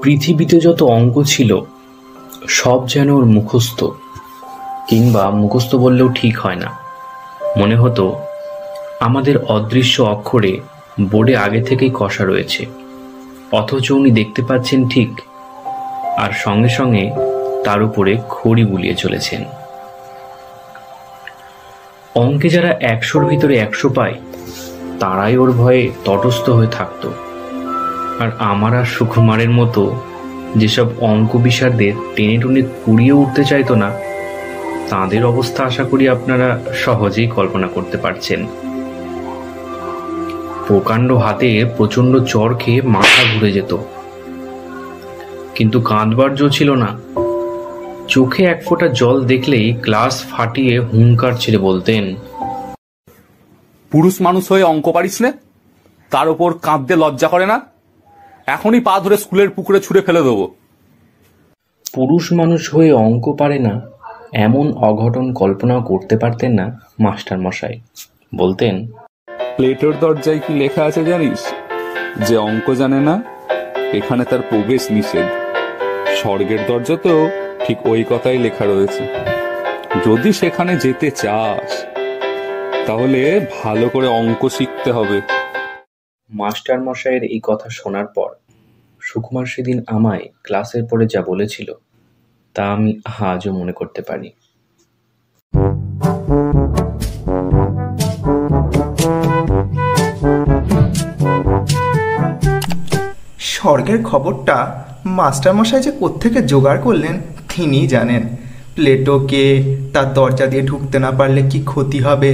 পৃথিবীতে যত অঙ্ক ছিল সব যেন ওর মুখস্থ, কিংবা মুখস্থ বললেও ঠিক হয় না, মনে হতো আমাদের অদৃশ্য অক্ষরে বোর্ডে আগে থেকেই কষা রয়েছে, অথচ উনি দেখতে পাচ্ছেন ঠিক, আর সঙ্গে সঙ্গে তার উপরে খড়ি বুলিয়ে চলেছেন। অঙ্কে যারা 100-র ভিতরে 100 পায় তারাই ওর ভয়ে তটস্থ হয়ে থাকতো, আর আমার আর সুকুমারের মতো যেসব অঙ্ক বিশারদের টেনে টুনে কুড়িয়ে উঠতে চাইতো না, তাদের অবস্থা আশা করি আপনারা সহজেই কল্পনা করতে পারছেন। প্রকাণ্ড হাতে প্রচণ্ড চড় খেয়ে মাথা ঘুরে যেত, কিন্তু কাঁদবার জো ছিল না। চোখে এক ফোঁটা জল দেখলেই ক্লাস ফাটিয়ে হুঙ্কার ছেড়ে বলতেন, পুরুষ মানুষ হয়ে অঙ্ক পারিস নে, তার উপর কাঁদতে লজ্জা করে না? এখনই পা ধরে স্কুলের পুকুরে ছুঁড়ে ফেলে দেবো। পুরুষ মানুষ হয়ে অঙ্ক পারে না এমন অঘটন কল্পনাও করতে পারতেন না মাস্টার মশাই। বলতেন, প্লেটোর দরজায় কি লেখা আছে জানিস? যে অঙ্ক জানে না এখানে তার প্রবেশ নিষেধ। স্বর্গের দরজাতেও ঠিক ওই কথাই লেখা রয়েছে। যদি সেখানে যেতে চাস তাহলে ভালো করে অঙ্ক শিখতে হবে। মাস্টার মশাইয়ের এই কথা শোনার পর সুকুমার সেদিন আমায় ক্লাসের পরে যা বলেছিল তা আমি আজও মনে করতে পারি। স্বর্গের খবরটা মাস্টারমশাই যে কোত্থেকে জোগাড় করলেন তিনিই জানেন। প্লেটোকে তার দরজা দিয়ে ঢুকতে না পারলে কি ক্ষতি হবে,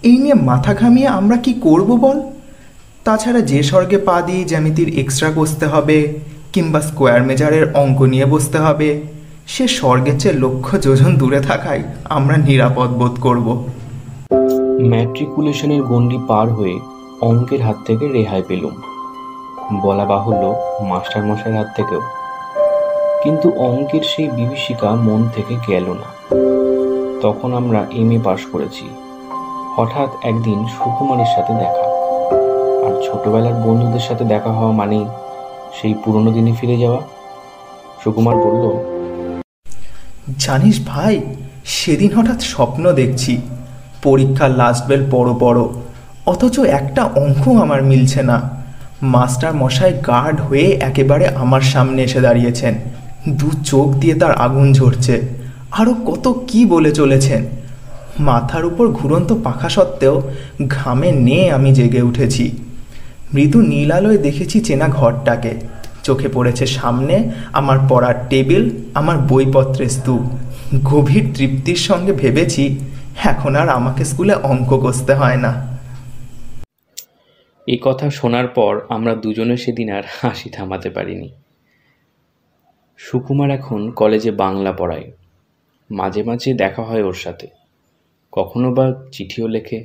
এই নিয়ে মাথা ঘামিয়ে আমরা কি করব বল। তাছাড়া যে স্বর্গে পা দিয়ে জ্যামিতির এক্সট্রা কষতে হবে কিংবা স্কোয়ার মেজারের অঙ্ক নিয়ে বসতে হবে, সে স্বর্গের চেয়ে লক্ষ যোজন দূরে থাকায় আমরা নিরাপদ বোধ করব। ম্যাট্রিকুলেশনের গণ্ডি পার হয়ে অঙ্কের হাত থেকে রেহাই পেলুম, বলা বাহুল্য মাস্টারমশাইয়ের হাত থেকেও। কিন্তু অঙ্কের সেই বিভীষিকা মন থেকে গেল না। তখন আমরা MA পাশ করেছি। হঠাৎ একদিন সুকুমারের সাথে দেখা, আর ছোটবেলার বন্ধুদের সাথে দেখা হওয়া মানেই সেই পুরনো দিনে ফিরে যাওয়া। সুকুমার বলল, জানিস ভাই, সেদিন হঠাৎ স্বপ্ন দেখছি পরীক্ষার লাস্ট বেল বড় বড়, অথচ একটা অঙ্ক আমার মিলছে না। মাস্টার মশাই গার্ড হয়ে একেবারে আমার সামনে এসে দাঁড়িয়েছেন, দু চোখ দিয়ে তার আগুন ঝরছে, আরও কত কি বলে চলেছেন। মাথার উপর ঘুরন্ত পাখা সত্ত্বেও ঘামে নিয়ে আমি জেগে উঠেছি। মৃদু নীল আলোয় দেখেছি চেনা ঘরটাকে, চোখে পড়েছে সামনে আমার পড়ার টেবিল, আমার বইপত্রের স্তূপ। গভীর তৃপ্তির সঙ্গে ভেবেছি এখন আর আমাকে স্কুলে অঙ্ক কষতে হয় না। এই কথা শোনার পর আমরা দুজনে সেদিন আর হাসি থামাতে পারিনি। সুকুমার এখন কলেজে বাংলা পড়ায়। মাঝে মাঝে দেখা হয় ওর সাথে, কখনো বা চিঠিও লেখে।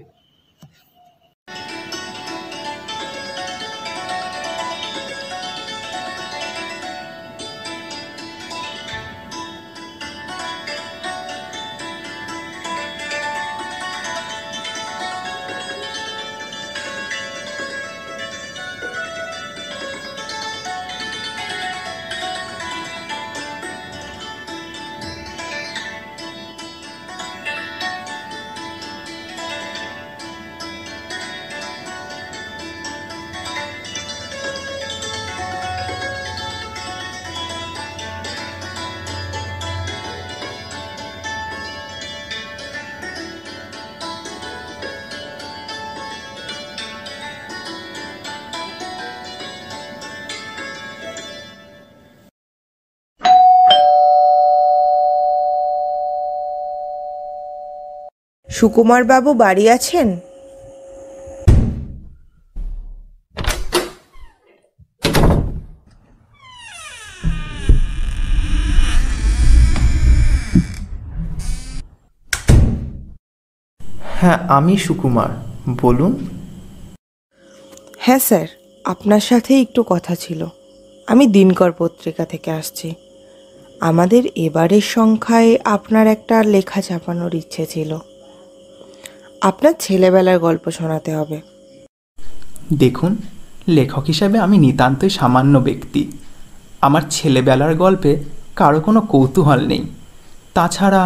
সুকুমার বাবু বাড়ি আছেন? হ্যাঁ, আমি সুকুমার, বলুন। হ্যাঁ স্যার, আপনার সাথে একটু কথা ছিল। আমি দিনকর পত্রিকা থেকে আসছি। আমাদের এবারের সংখ্যায় আপনার একটা লেখা ছাপানোর ইচ্ছে ছিল। আপনার ছেলেবেলার গল্প শোনাতে হবে। দেখুন, লেখক হিসাবে আমি নিতান্তই সামান্য ব্যক্তি। আমার ছেলেবেলার গল্পে কারো কোনো কৌতূহল নেই। তাছাড়া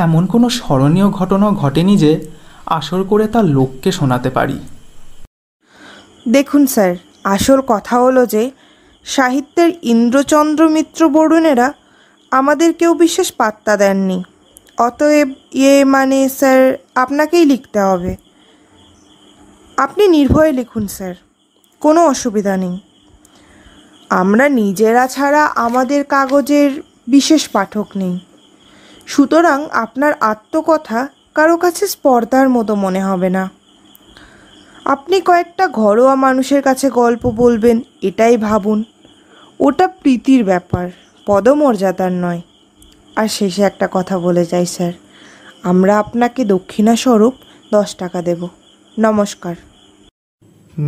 এমন কোনো স্মরণীয় ঘটনাও ঘটেনি যে আসর করে তার লোককে শোনাতে পারি। দেখুন স্যার, আসল কথা হলো যে সাহিত্যের ইন্দ্রচন্দ্র মিত্র বরুণেরা আমাদের কেউ বিশেষ পাত্তা দেননি। অতএব মানে স্যার আপনাকেই লিখতে হবে। আপনি নির্ভয়ে লিখুন স্যার, কোনো অসুবিধা নেই। আমরা নিজেরা ছাড়া আমাদের কাগজের বিশেষ পাঠক নেই, সুতরাং আপনার আত্মকথা কারো কাছে স্পর্ধার মতো মনে হবে না। আপনি কয়েকটা ঘরোয়া মানুষের কাছে গল্প বলবেন এটাই ভাবুন। ওটা প্রীতির ব্যাপার, পদমর্যাদার নয়। আর শেষে একটা কথা বলে যাই স্যার, আমরা আপনাকে দক্ষিণাস্বরূপ 10 টাকা দেব। নমস্কার।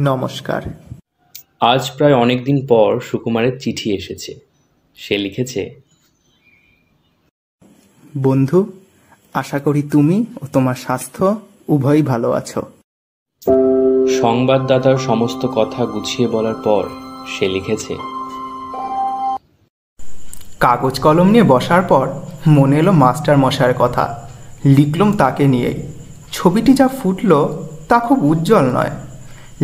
নমস্কার। আজ প্রায় অনেক দিন পর সুকুমারের চিঠি এসেছে। সে লিখেছে, বন্ধু, আশা করি তুমি ও তোমার স্বাস্থ্য উভয়ই ভালো আছো। সংবাদদাতার সমস্ত কথা গুছিয়ে বলার পর সে লিখেছে, কাগজ কলম নিয়ে বসার পর মনে এলো মাস্টার মশাইয়ের কথা। লিখলুম তাকে নিয়েই। ছবিটি যা ফুটল তা খুব উজ্জ্বল নয়।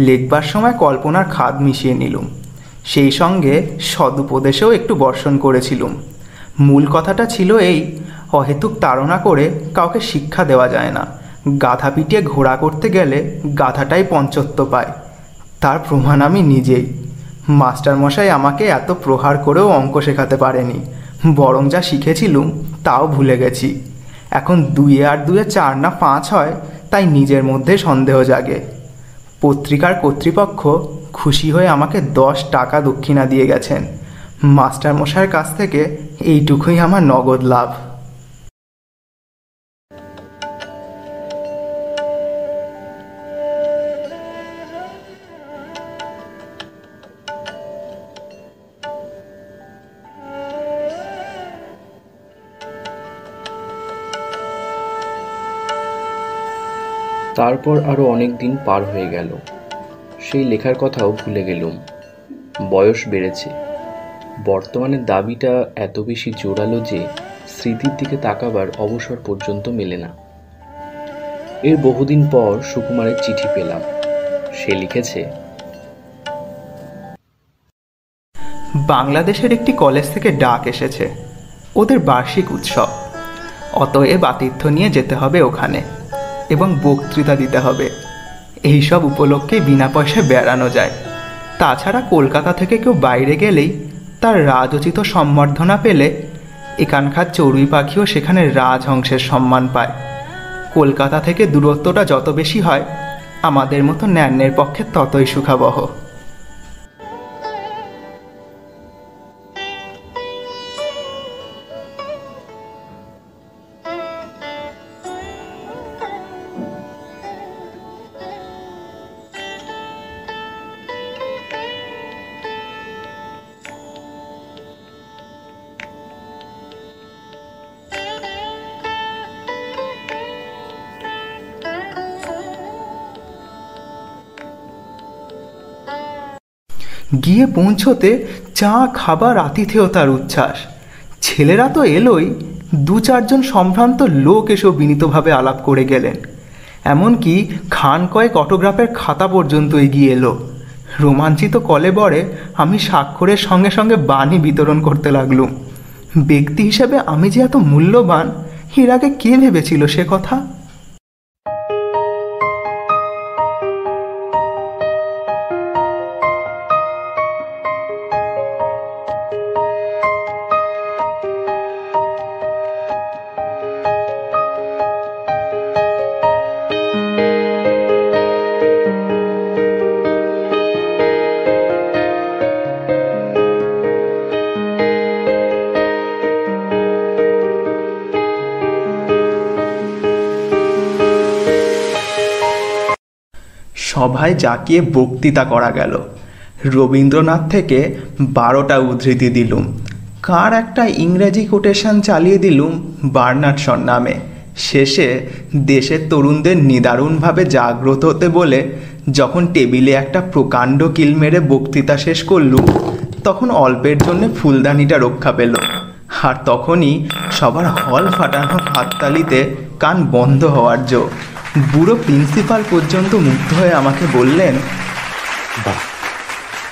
লিখবার সময় কল্পনার খাদ মিশিয়ে নিলুম, সেই সঙ্গে সদুপদেশেও একটু বর্ষণ করেছিলুম। মূল কথাটা ছিল এই, অহেতুক তাড়না করে কাউকে শিক্ষা দেওয়া যায় না। গাধা পিটিয়ে ঘোড়া করতে গেলে গাধাটাই পঞ্চত্ব পায়, তার প্রমাণ আমি নিজেই। মাস্টারমশাই আমাকে এত প্রহার করেও অঙ্ক শেখাতে পারেনি, বরং যা শিখেছিলুম তাও ভুলে গেছি। এখন 2 আর 2 4 না 5 হয়, তাই নিজের মধ্যে সন্দেহ জাগে। পত্রিকার কর্তৃপক্ষ খুশি হয়ে আমাকে 10 টাকা দক্ষিণা দিয়ে গেছেন। মাস্টারমশাইয়ের কাছ থেকে এইটুকুই আমার নগদ লাভ। তারপর আরও অনেক দিন পার হয়ে গেল, সেই লেখার কথাও ভুলে গেলুম। বয়স বেড়েছে, বর্তমানে দাবিটা এত বেশি জোরালো যে স্মৃতির দিকে তাকাবার অবসর পর্যন্ত মেলে না। এর বহুদিন পর সুকুমারের চিঠি পেলাম। সে লিখেছে, বাংলাদেশের একটি কলেজ থেকে ডাক এসেছে, ওদের বার্ষিক উৎসব। অতএব আতিথ্য নিয়ে যেতে হবে ওখানে এবং বক্তৃতা দিতে হবে। এই সব উপলক্ষে বিনা পয়সায় বেড়ানো যায়। তাছাড়া কলকাতা থেকে কেউ বাইরে গেলেই তার রাজোচিত সম্বর্ধনা পেলে এখানকার চড়ুই পাখিও সেখানে রাজহংসের সম্মান পায়। কলকাতা থেকে দূরত্বটা যত বেশি হয়, আমাদের মতো ন্যান্যের পক্ষে ততই সুখাবহ। গিয়ে পৌঁছতে চা খাবার আতিথেয়তার উচ্ছ্বাস। ছেলেরা তো এলোই, 2-4 জন সম্ভ্রান্ত লোক এসেও বিনীতভাবে আলাপ করে গেলেন। এমনকি খান কয়েক অটোগ্রাফের খাতা পর্যন্ত এগিয়ে এলো। রোমাঞ্চিত কলেবরে আমি স্বাক্ষরের সঙ্গে সঙ্গে বাণী বিতরণ করতে লাগলুম। ব্যক্তি হিসেবে আমি যে এত মূল্যবান, এর আগে কে ভেবেছিল সে কথা? সভায় জাকিয়ে বক্তৃতা করা গেল। রবীন্দ্রনাথ থেকে 12টা উদ্ধৃতি দিলুম। কার একটা ইংরেজি কোটেশন চালিয়ে দিলুম বার্নার্ড শর নামে। শেষে দেশের তরুণদের নিদারুণভাবে জাগ্রত হতে বলে যখন টেবিলে একটা প্রকাণ্ড কিল মেরে বক্তৃতা শেষ করলুম, তখন অল্পের জন্য ফুলদানিটা রক্ষা পেল। আর তখনই সবার হল ফাটানো হাততালিতে কান বন্ধ হওয়ার জো। বুড়ো প্রিন্সিপাল পর্যন্ত মুগ্ধ হয়ে আমাকে বললেন, বাহ,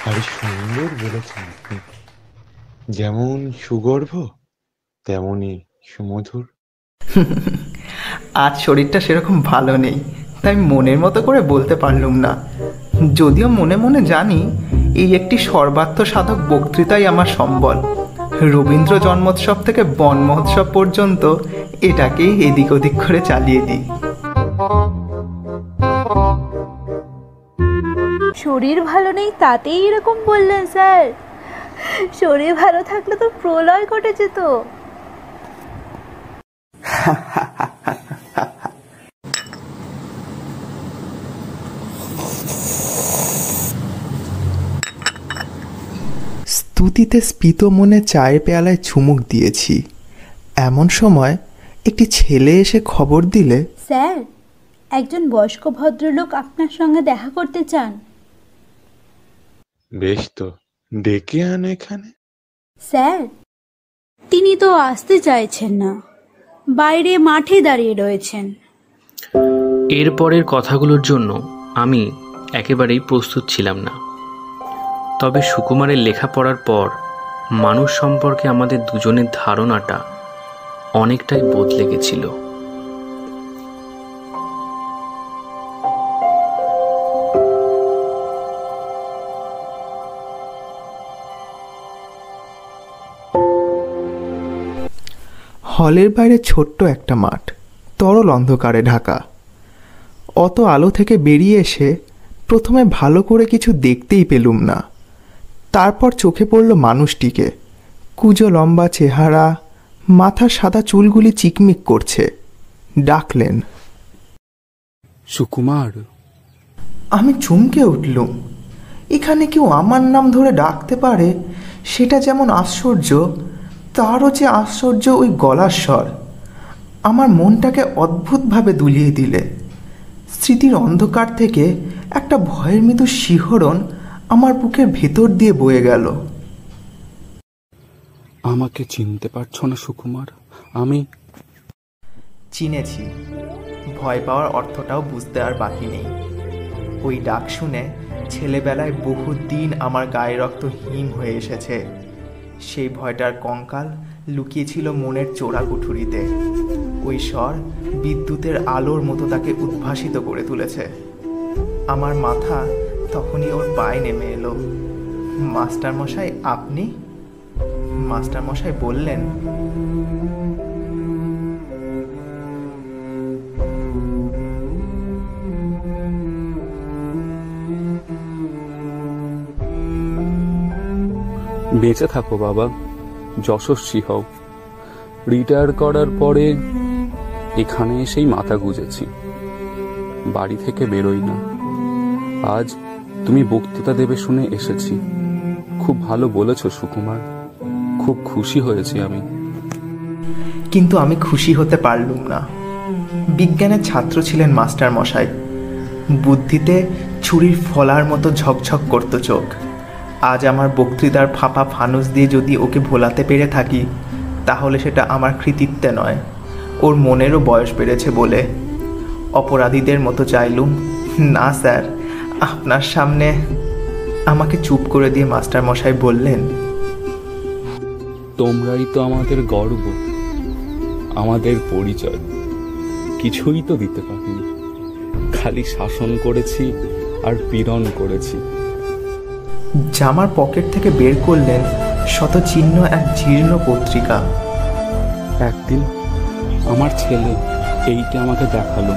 আরে সুন্দর বলেছেন আপনি। যেমন সুগর্ভ তেমনই সুমধুর। আজ শরীরটা সেরকম ভালো নেই, তাই মনের মতো করে বলতে পারলুম না। যদিও মনে মনে জানি এই একটি সর্বার্থ সাধক বক্তৃতাই আমার সম্বল। রবীন্দ্র জন্মোৎসব থেকে বন মহোৎসব পর্যন্ত এটাকেই এদিক ওদিক করে চালিয়ে দিই। শরীর ভালো নেই তাতেই এরকম বললেন স্যার? শরীর ভালো থাকলে তো প্রলয় ঘটে যেত। স্তুতিতে স্ফীত মনে চায়ের পেয়ালায় চুমুক দিয়েছি। এমন সময় একটি ছেলে এসে খবর দিলে, স্যার, একজন বয়স্ক ভদ্রলোক আপনার সঙ্গে দেখা করতে চান। বেশ তো, ডেকে আন এখানে। স্যার, তিনি তো আসতে চাইছেন না, বাইরে মাঠে দাঁড়িয়ে রয়েছেন। এরপরের কথাগুলোর জন্য আমি একেবারেই প্রস্তুত ছিলাম না। তবে সুকুমারের লেখা পড়ার পর মানুষ সম্পর্কে আমাদের দুজনের ধারণাটা অনেকটাই বদলে গেছিল। হলের বাইরে ছোট্ট একটা মাঠ, তরল অন্ধকারে ঢাকা। অত আলো থেকে বেরিয়ে এসে প্রথমে ভালো করে কিছু দেখতেই পেলুম না। তারপর চোখে পড়ল মানুষটিকে। কুঁজো লম্বা চেহারা, মাথার সাদা চুলগুলি চিকমিক করছে। ডাকলেন, সুকুমার। আমি চমকে উঠলুম। এখানে কেউ আমার নাম ধরে ডাকতে পারে, সেটা যেমন আশ্চর্য, তারও যে আশ্চর্য ওই গলার স্বর। আমার মনটাকে অদ্ভুতভাবে দুলিয়ে দিলে। স্মৃতির অন্ধকার থেকে একটা ভয়ের মৃদু শিহরণ আমার বুকের ভেতর দিয়ে বয়ে গেল। আমাকে চিনতে পারছো না সুকুমার? আমি চিনেছি। ভয় পাওয়ার অর্থটাও বুঝতে আর বাকি নেই। ওই ডাক শুনে ছেলেবেলায় বহুদিন আমার গায়ে রক্ত হিম হয়ে এসেছে। সেই ভয়টার কঙ্কাল লুকিয়েছিল মনের চোরা কুঠুরিতে। ওই স্বর বিদ্যুতের আলোর মতো তাকে উদ্ভাসিত করে তুলেছে। আমার মাথা তখনই ওর পায়ে নেমে এলো। মাস্টারমশাই, আপনি? মাস্টারমশাই বললেন, বেঁচে থাকো বাবা, যশস্বী হও। রিটায়ার করার পরে এখানে এসেই মাথা গুঁজেছি, বাড়ি থেকে বেরোই না। আজ তুমি বক্তৃতা দেবে শুনে এসেছি। খুব ভালো বলেছ সুকুমার, খুব খুশি হয়েছি আমি। কিন্তু আমি খুশি হতে পারলুম না। বিজ্ঞানের ছাত্র ছিলেন মাস্টার মশাই। বুদ্ধিতে ছুরির ফলার মতো ঝকঝক করত চোখ। আজ আমার বক্তৃতার ফাঁপা ফানুস দিয়ে যদি ওকে ভোলাতে পেরে থাকি, তাহলে সেটা আমার কৃতিত্বে নয়, ওর মনেরও বয়স বেড়েছে বলে। অপরাধীদের মতো চাইলুম, না স্যার, আপনার সামনে। আমাকে চুপ করে দিয়ে মাস্টার মশাই বললেন, তোমরাই তো আমাদের গর্ব, আমাদের পরিচয়। কিছুই তো দিতে পারিনি, খালি শাসন করেছি আর পীড়ন করেছি। জামার পকেট থেকে বের করলেন শতচিহ্ন এক জীর্ণ পত্রিকা। একদিন আমার ছেলে এইটা আমাকে দেখালো।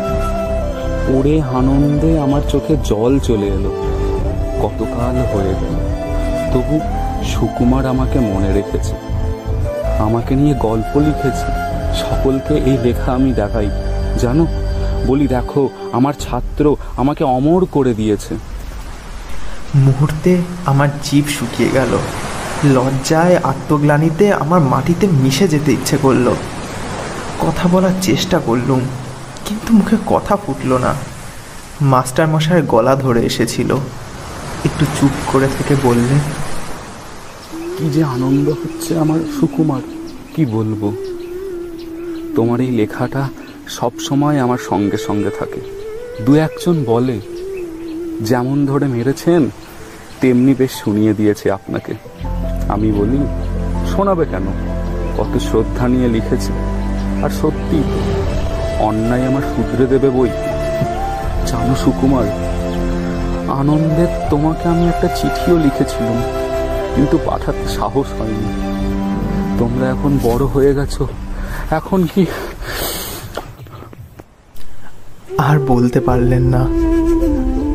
পড়ে আনন্দে আমার চোখে জল চলে এলো। কতকাল হয়ে গেল, তবু সুকুমার আমাকে মনে রেখেছে, আমাকে নিয়ে গল্প লিখেছে। সকলকে এই লেখা আমি দেখাই, জানো, বলি দেখো আমার ছাত্র আমাকে অমর করে দিয়েছে। মুহূর্তে আমার জিভ শুকিয়ে গেল। লজ্জায়, আত্মগ্লানিতে আমার মাটিতে মিশে যেতে ইচ্ছে করল। কথা বলার চেষ্টা করলুম, কিন্তু মুখে কথা ফুটল না। মাস্টার মশাইয়ের গলা ধরে এসেছিল। একটু চুপ করে থেকে বললেন, কি যে আনন্দ হচ্ছে আমার সুকুমার, কি বলবো। তোমার এই লেখাটা সব সময় আমার সঙ্গে সঙ্গে থাকে। দু একজন বলে, যেমন ধরে মেরেছেন তেমনি বেশ শুনিয়ে দিয়েছে আপনাকে। আমি বলি, শোনাবে কেন, কত শ্রদ্ধা নিয়ে লিখেছে। আর সত্যি অন্যায় আমার শুধরে দেবে বই। জানো সুকুমার, আনন্দে তোমাকে আমি একটা চিঠিও লিখেছিলাম, কিন্তু পাঠাতে সাহস হয়নি। তোমরা এখন বড় হয়ে গেছো, এখন কি আর বলতে পারলেন না।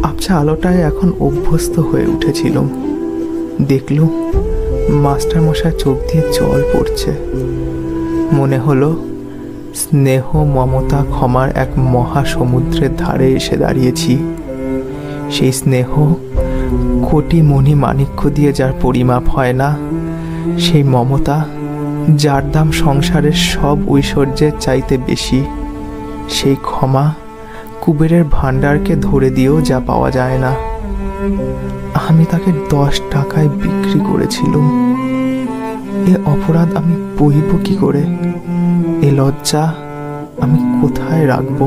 আবছা আলোটায় এখন অভ্যস্ত হয়ে উঠেছিলাম। দেখলুম মাস্টার মশাই চোখ দিয়ে জল পড়ছে। মনে হলো স্নেহ, মমতা, ক্ষমার এক মহাসমুদ্রের ধারে এসে দাঁড়িয়েছি। সেই স্নেহ কোটি মণি মাণিক্য দিয়ে যার পরিমাপ হয় না, সেই মমতা যার দাম সংসারের সব ঐশ্বর্যের চাইতে বেশি, সেই ক্ষমা কুবেরের ভাণ্ডারকে ধরে দিয়েও যা পাওয়া যায় না। আমি তাকে 10 টাকায় বিক্রি করেছিলাম। এ অপরাধ আমি বহিব কি করে? এ লজ্জা আমি কোথায় রাখবো?